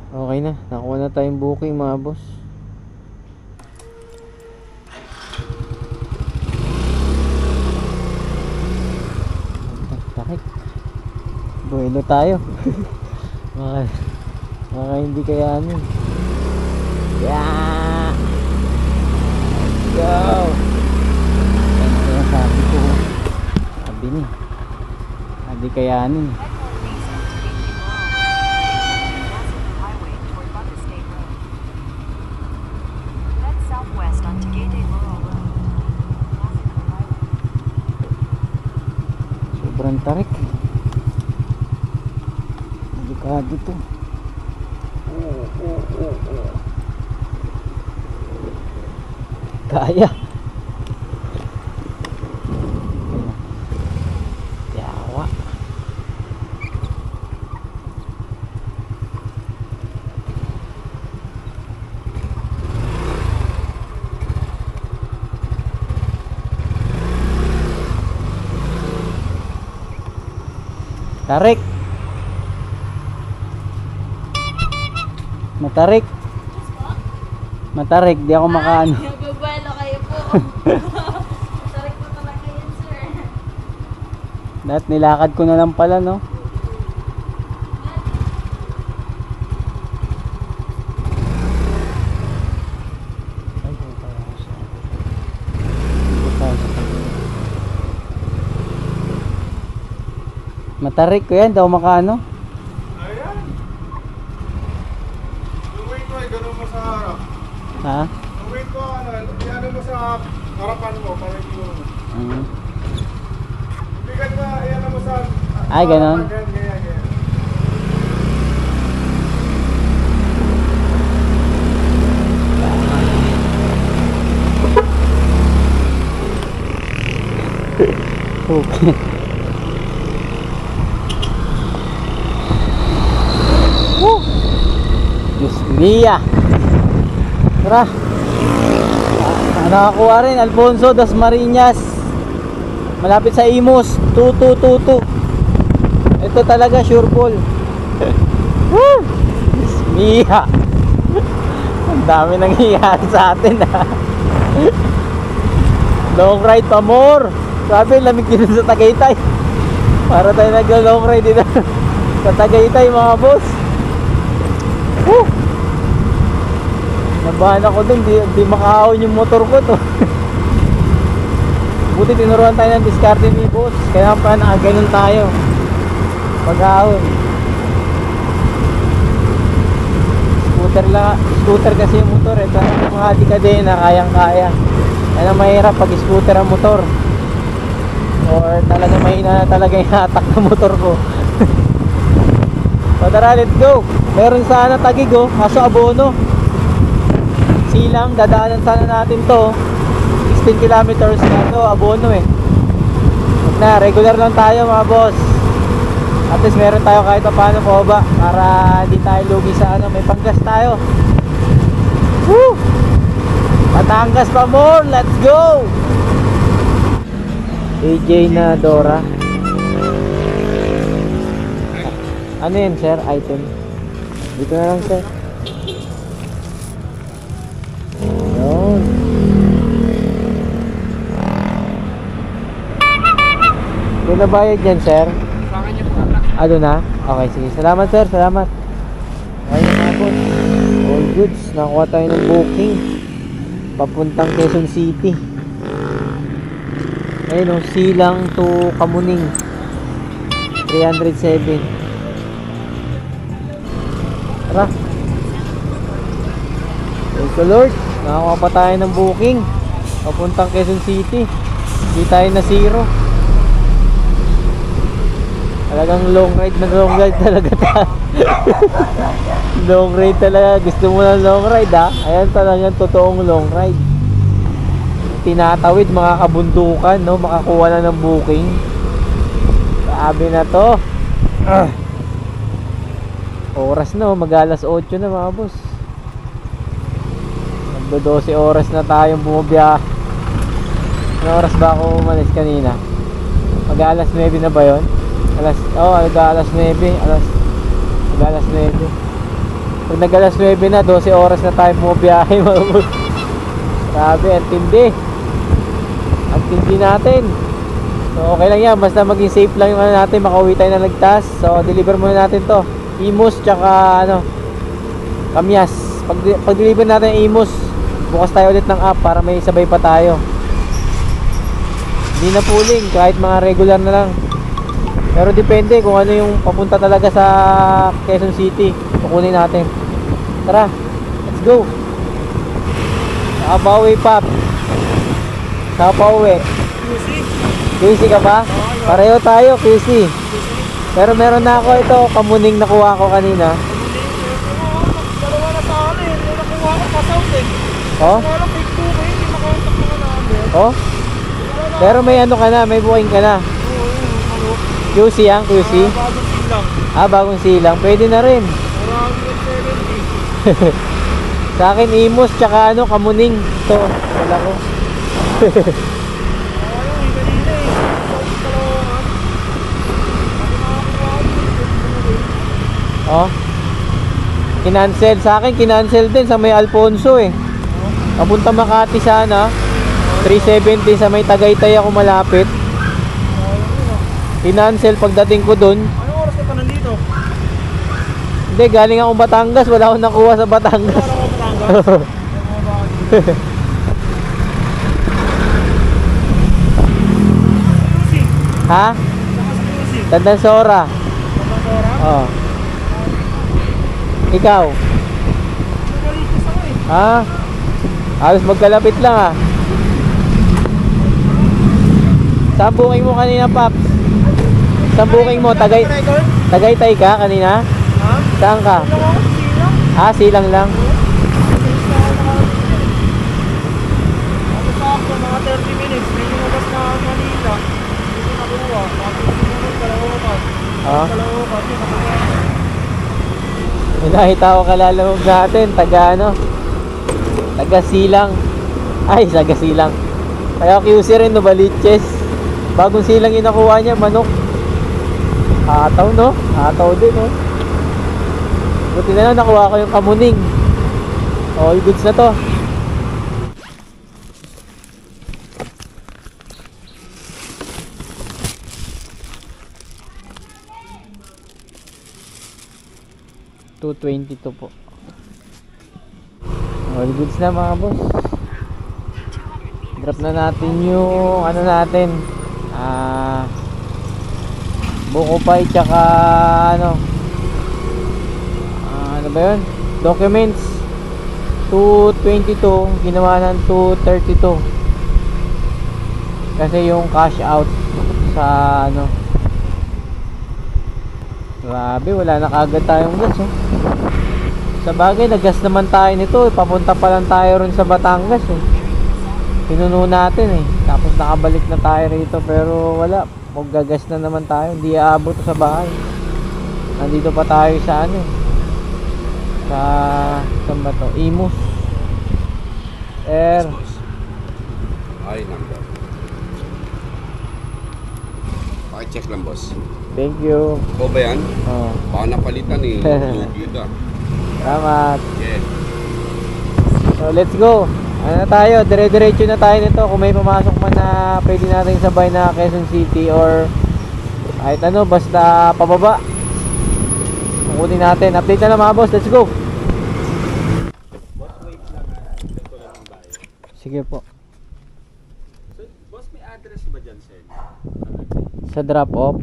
Okay na, nakuha na tayong booking mga boss. Takik. Buelo tayo. Mga hindi kaya ano. Yeah! Let's go! Yan kaya sabi ko. Sabi ni. Hindi kaya ano. Sobrang tarik. Delikado to. Kaya. Yawa. Tarik. Matarik, di ako makaano. Nagbabuelo kayo po. Tarik po talaga yan, sir. Lahat nilakad ko na lang pala, no? Matarik ko yan, daw makaano. Ayan. Yung weight mo ay ganun mo sa harap. Ha? Yung weight mo, ano mo sa harapan mo para hindi mo. Bigat na, iyan mo sa ay, ganun. Ganyan. Okay. Woo! Diyos mia. Tara. Nakakuha rin Alfonso Das Marinas. Malapit sa Imus. 2222. Ito talaga sure ball. Woo! Diyos mia. Ang dami nangyayari sa atin ha. Long ride pa more. Sabi lamig din sa Tagaytay. Para tayo naglo-long ride dito sa Tagaytay mga boss. Woo! Nabahan ako dun, di makahawin yung motor ko to. Buti tinuruan tayo ng diskarte ni boss. Kaya pa nakaganon tayo. Pag-ahon. Scooter kasi yung motor eh. Kaya yung mga dekadena, kayang-kaya. Kaya mahirap pag scooter ang motor. Or talaga mahina na talaga yung hatak ng motor ko. So tara, let's go. Meron sana Taguig oh, kaso abono. Silang, dadaanan sana natin to 16 kilometers, kaso abono eh. Huwag na, regular lang tayo mga boss. At least meron tayo kahit paano po ba, para hindi tayo lugi sa ano, may panggas tayo. Woo! Batangas pa more, let's go! AJ na Dora. Ano yan sir, item? Dito na lang sir. Yun. Doon na bayad yan sir? Doon na? Okay, sige. Salamat sir, salamat. Ayun na po. All goods. Nakuha tayo ng booking. Papuntang Quezon City. Ayun o, Silang to Kamuning. 307. Tara. Thank you Lord. Nakakuha pa tayo ng booking. Papuntang Quezon City. Hindi tayo na zero. Talagang long ride talaga tayo. Long ride talaga. Gusto mo ng long ride ha? Ayan talagang totoong long ride. Tinatawid mga kabundukan no? Makakuha na ng booking. Sabi na to. Oras no, mag-alas 8 na mga boss. Magdo 12 oras na tayong bumabiyahe. Ano oras ba ako umalis kanina? Mag-alas 9 na ba yun? Alas 9. Mag-alas 9. Pag nag-alas 9 na, 12 oras na tayo bumabiyahe mga boss. Grabe, ang tindi. Ang tindi natin. So okay lang yan, basta maging safe lang yung ano natin, makauwi tayo na ligtas. So deliver muna natin to, Imus tsaka ano, Kamyas. Pag deliver natin Imus, bukas tayo ulit ng app para may sabay pa tayo. Hindi na pooling, kahit mga regular na lang. Pero depende kung ano yung papunta talaga sa Quezon City, kukunin natin. Tara, let's go. Nakapauwi pap. Nakapauwi. QC ka ba? Pareho tayo QC. Pero meron na ako ito, Kamuning nakuha ko kanina. Dalawa na sa akin, nakuha ko pa south eh. Oh? Wala may 2K, hindi makontak mga namin. Oh? Pero may ano ka na, may booking ka na. QC yan, QC? Bagong silang. Bagong silang. Pwede na rin. Marami yung 70. Sa akin, Imus, tsaka ano, Kamuning. Ito, wala ko. Oh. Kinancel sa akin, kinancel din sa may Alfonso eh. Papunta Makati sana. 370 sa may Tagaytay ako malapit. Kinancel pagdating ko doon. Anong oras ka pa nandito? Hindi, galing akong Batangas, wala akong nakuha sa Batangas. Wala ka Batangas? Ha? Tandansora. Oh. Ikaw? Ha? Halos magkalapit lang ah. Saan booking mo kanina, Paps? Saan booking mo? Tagaytay ka kanina? Saan ka? Silang lang. Mga 30 minutes, may lumabas na Manila. Hindi nakuha. Bakit sumunod, Caloocan. Caloocan, yun nakuha. May nakita ko kalalawag natin, taga ano? Taga Silang. Ay, taga Silang. Kaya QC rin, no, Baliches. Bagong silang yung nakuha niya, manok. Hataw, no? Hataw din, no? Buti na lang, nakuha ko yung Kamuning. All goods na to. $222 po. All goods na mga boss. Drop na natin yung ano natin. Buko pay tsaka ano. Ano ba 'yun? Documents 222 ginawa ng 232. Kasi yung cash out sa ano. Grabe, wala na kagad tayong gas oh. Sa bagay, nag-gas naman tayo nito. Papunta pa lang tayo rin sa Batangas eh. Pinuno natin eh. Tapos nakabalik na tayo rito. Pero wala. Maggagas na naman tayo. Hindi aabot sa bahay. Nandito pa tayo sa ano eh. Sa saan ba to? Imus. Air. Ay, number. Pakicheck lang, boss. Thank you. O ba yan? Oh. Baka napalitan eh. Lugi ka. Salamat. Yeah. So let's go. Ano na tayo? Dire-diretso na tayo nito. Kung may pumasok man na pwede natin sabay na Quezon City or kahit ano, basta pababa. Kukunin natin. Update na lang mga boss. Let's go. Sige po. So, boss, may address ba dyan, sir? Sa drop off.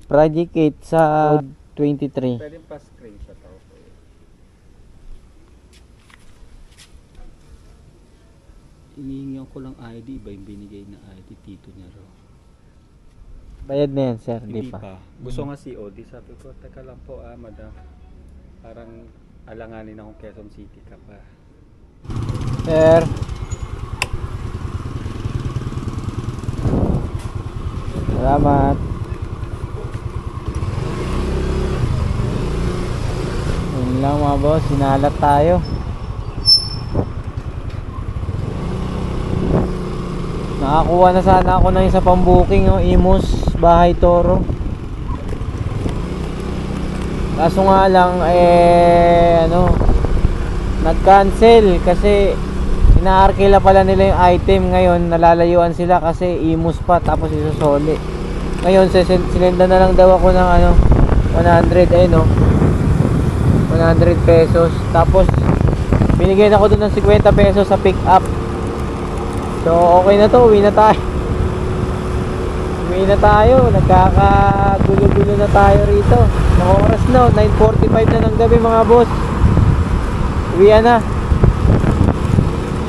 Project 8 sa 23. Pwede pa screenshot ako po yun. Inihingi ko lang ID, iba yung binigay na ID, tito niya raw. Bayad na yan sir, di Hindi pa. pa. Gusto nga COD, sabi ko, teka lang po madam. Parang alanganin akong Quezon City ka pa. Sir. Salamat. Yun lang mga boss, sinalat tayo. Nakakuha na sana ako ng isa pang booking, oh, Imus, Bahay Toro. Kaso nga lang, nag-cancel kasi inaarkila pala nila yung item ngayon. Nalalayuan sila kasi Imus pa, tapos isusoli. Ngayon, sinenda na lang daw ako ng 100, 100 pesos. Tapos, binigyan ako dun ng 50 pesos sa pick up. So okay na to, uwi na tayo. Nagkakagulo-gulo na tayo rito. Mga oras na, 9:45 na ng gabi mga boss. Uwi na.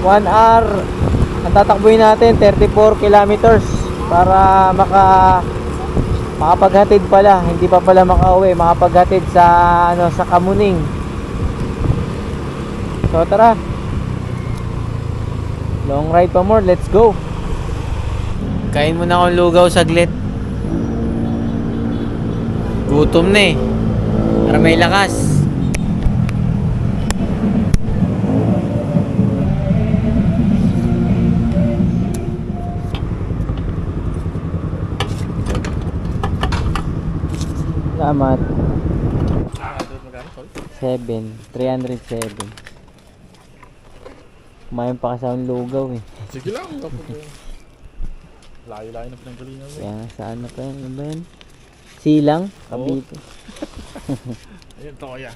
1 hour. Ang tatakbuhin natin 34 kilometers para makapaghatid pala. Hindi pa pala makauwi, makapaghatid sa sa Kamuning. So tara. Long ride pa more, let's go. Kain muna akong lugaw saglit. Gutom na eh. Para may lakas. Salamat. 307. Kumain pa kasi akong lugaw eh. Sige lang. Layo-layo na pinanggalingan. Kaya saan na pa yun? Ano ba yun? Silang? Cavite. Ayun, to kaya.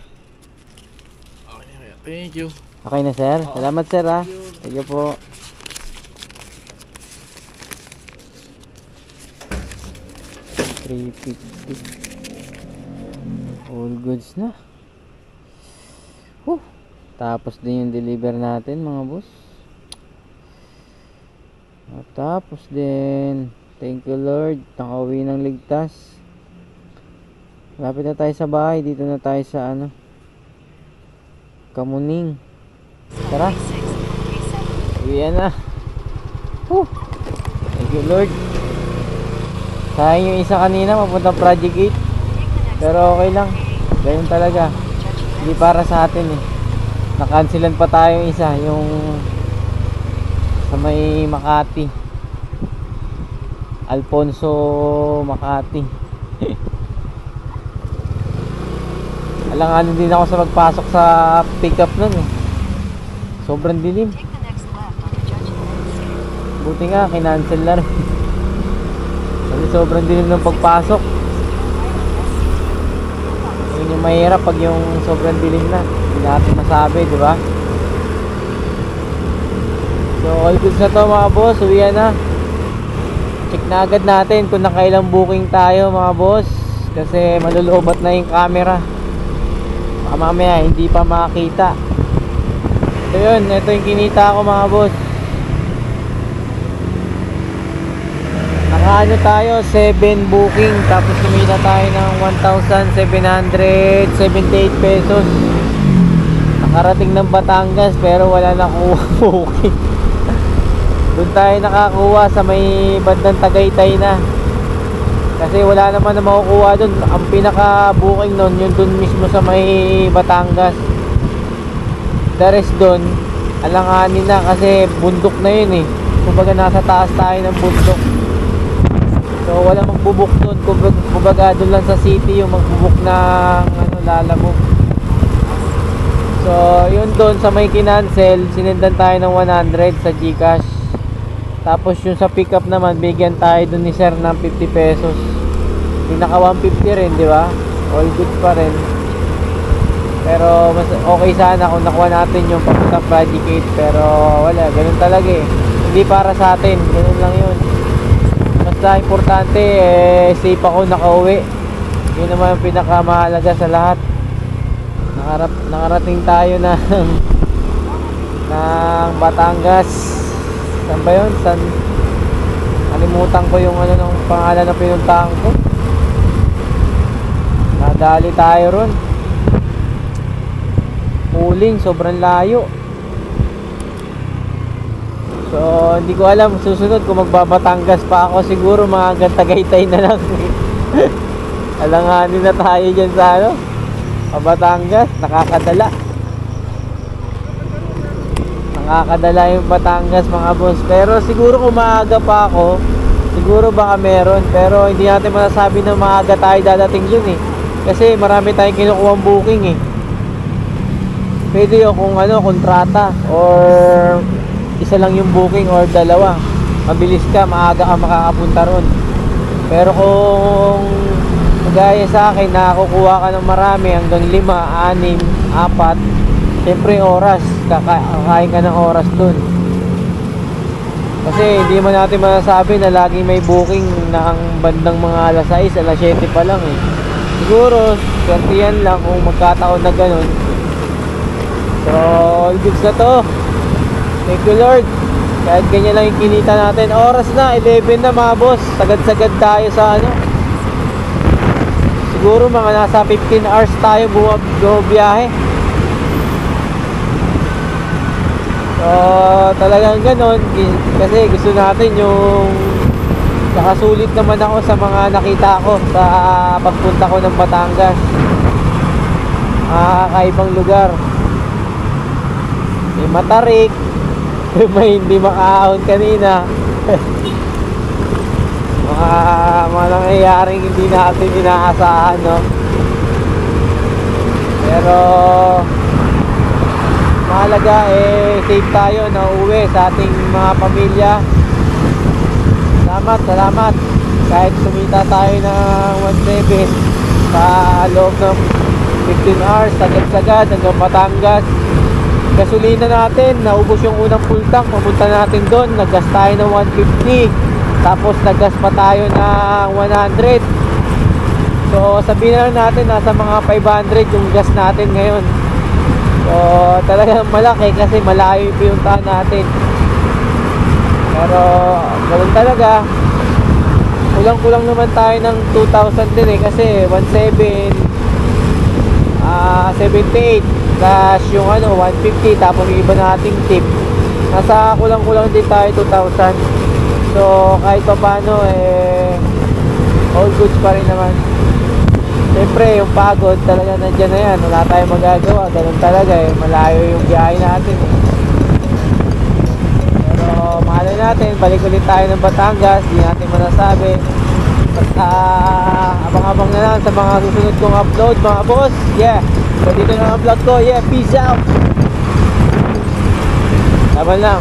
Okay, kaya. Thank you. Okay na sir? Salamat sir ha. Thank you po. All goods na. Tapos din yung deliver natin mga boss. At tapos din, thank you Lord, nakauwi ng ligtas. Lapit na tayo sa bahay. Dito na tayo sa Kamuning. Tara, uwi na. Thank you Lord. Sayang yung isa kanina papunta Project 8. Pero okay lang, ganyan talaga. Hindi para sa atin eh. Nakansilan pa tayo isa, yung sa may Makati, Alfonso Makati. Alanganin din ako sa magpasok sa pickup nun eh. Sobrang dilim. Buti nga kinancel na rin. Kasi sobrang dilim ng pagpasok. Yun yung mahirap pag yung sobrang dilim na. Hindi natin masabi, di ba? So all goods na to mga boss, uwian na. Check na agad natin kung nakailang booking tayo mga boss, kasi malulubat na yung camera. Baka mamaya hindi pa makita. So yun, ito yung kinita ko mga boss. Nakaano tayo, 7 booking, tapos kumita tayo ng 1,778 pesos. Nakarating ng Batangas pero wala na booking. Doon tayo nakakuha sa may bandang Tagaytay na, kasi wala naman na makukuha doon. Ang pinaka booking nun yun doon mismo sa may Batangas. The rest doon alanganin na, kasi bundok na yun eh. Kumbaga nasa taas tayo ng bundok, so wala magbubuk doon. Kumbaga doon lang sa city yung magbubuk ng Lalamove. So yun, doon sa may kinancel, sinendan tayo ng 100 sa GCash. Tapos yung sa pickup naman, bigyan tayo doon ni sir ng 50 pesos. Pinaka 150 rin, di ba? All good pa rin. Pero mas okay sana kung nakuha natin yung papuntang Project 8. Pero wala, ganun talaga eh. Hindi para sa atin, ganun lang yun. Basta importante, safe ako nakauwi. Yun naman yung pinakamahalaga sa lahat. Nakarating tayo ng Batangas. Saan ba yun? Kalimutan ko yung ng pangalan na pinuntahan ko. Nadali tayo ron. Uling, sobrang layo. So hindi ko alam susunod kung magbabatangas pa ako. Siguro mga Tagaytay na lang. Alanganin na tayo dyan sa Batangas. Nakakadala yung Batangas mga boss. Pero siguro kung maaga pa ako, siguro baka meron. Pero hindi natin masasabi na maaga tayo dadating dun eh, kasi marami tayong kinukuhang booking eh. Pwede yun kung kontrata, or isa lang yung booking or dalawa. Mabilis ka, maaga ka makakapunta ron. Pero kung gaya sa akin, nakakukuha ka ng marami hanggang 5, 6, 4, siyempre oras, kakain ka ng oras dun. Kasi hindi man natin masasabi na laging may booking na ang bandang mga alas 6, alas 7 pa lang eh. Siguro, swerte yan lang kung magkataon na ganun. So, all goods na to. Thank you Lord. Kahit ganyan lang yung kinita natin. Oras na, 11 na mga boss. Sagad-sagad tayo sa siguro mga nasa 15 hours tayo bumabiyahe. So talagang ganon, kasi gusto natin yung nakasulit naman ako sa mga nakita ko sa pagpunta ko ng Batangas. Kakaibang lugar. May matarik, may hindi makaahon kanina. mga nangyayaring hindi natin inaasahan, no? Pero mahalaga safe tayo na uwi sa ating mga pamilya. Salamat. Kahit sumita tayo ng 1.7 sa loob ng 15 hours, sagad-sagad hanggang Batangas. Gasolina natin, naubos yung unang full tank. Pumunta natin doon, naggas tayo ng 150. Tapos naggas pa tayo ng 100. So sabihin na natin nasa mga 500 yung gas natin ngayon. So talagang malaki kasi malayo yung pinuntahan natin. Pero gawin talaga, kulang-kulang naman tayo ng 2,000 din eh, kasi 78 plus yung 150, tapos yung iba nating tip, nasa kulang-kulang din tayo 2,000. So kahit pa paano all goods pa rin naman. Siyempre yung pagod talaga nandyan na yan, wala tayong magagawa, ganun talaga malayo yung biyahe natin Pero mahalin natin, balik ulit tayo ng Batangas, di natin manasabi. Basta abang-abang na lang sa mga susunod kong upload mga boss. So dito na ang vlog ko, peace out. Laban lang.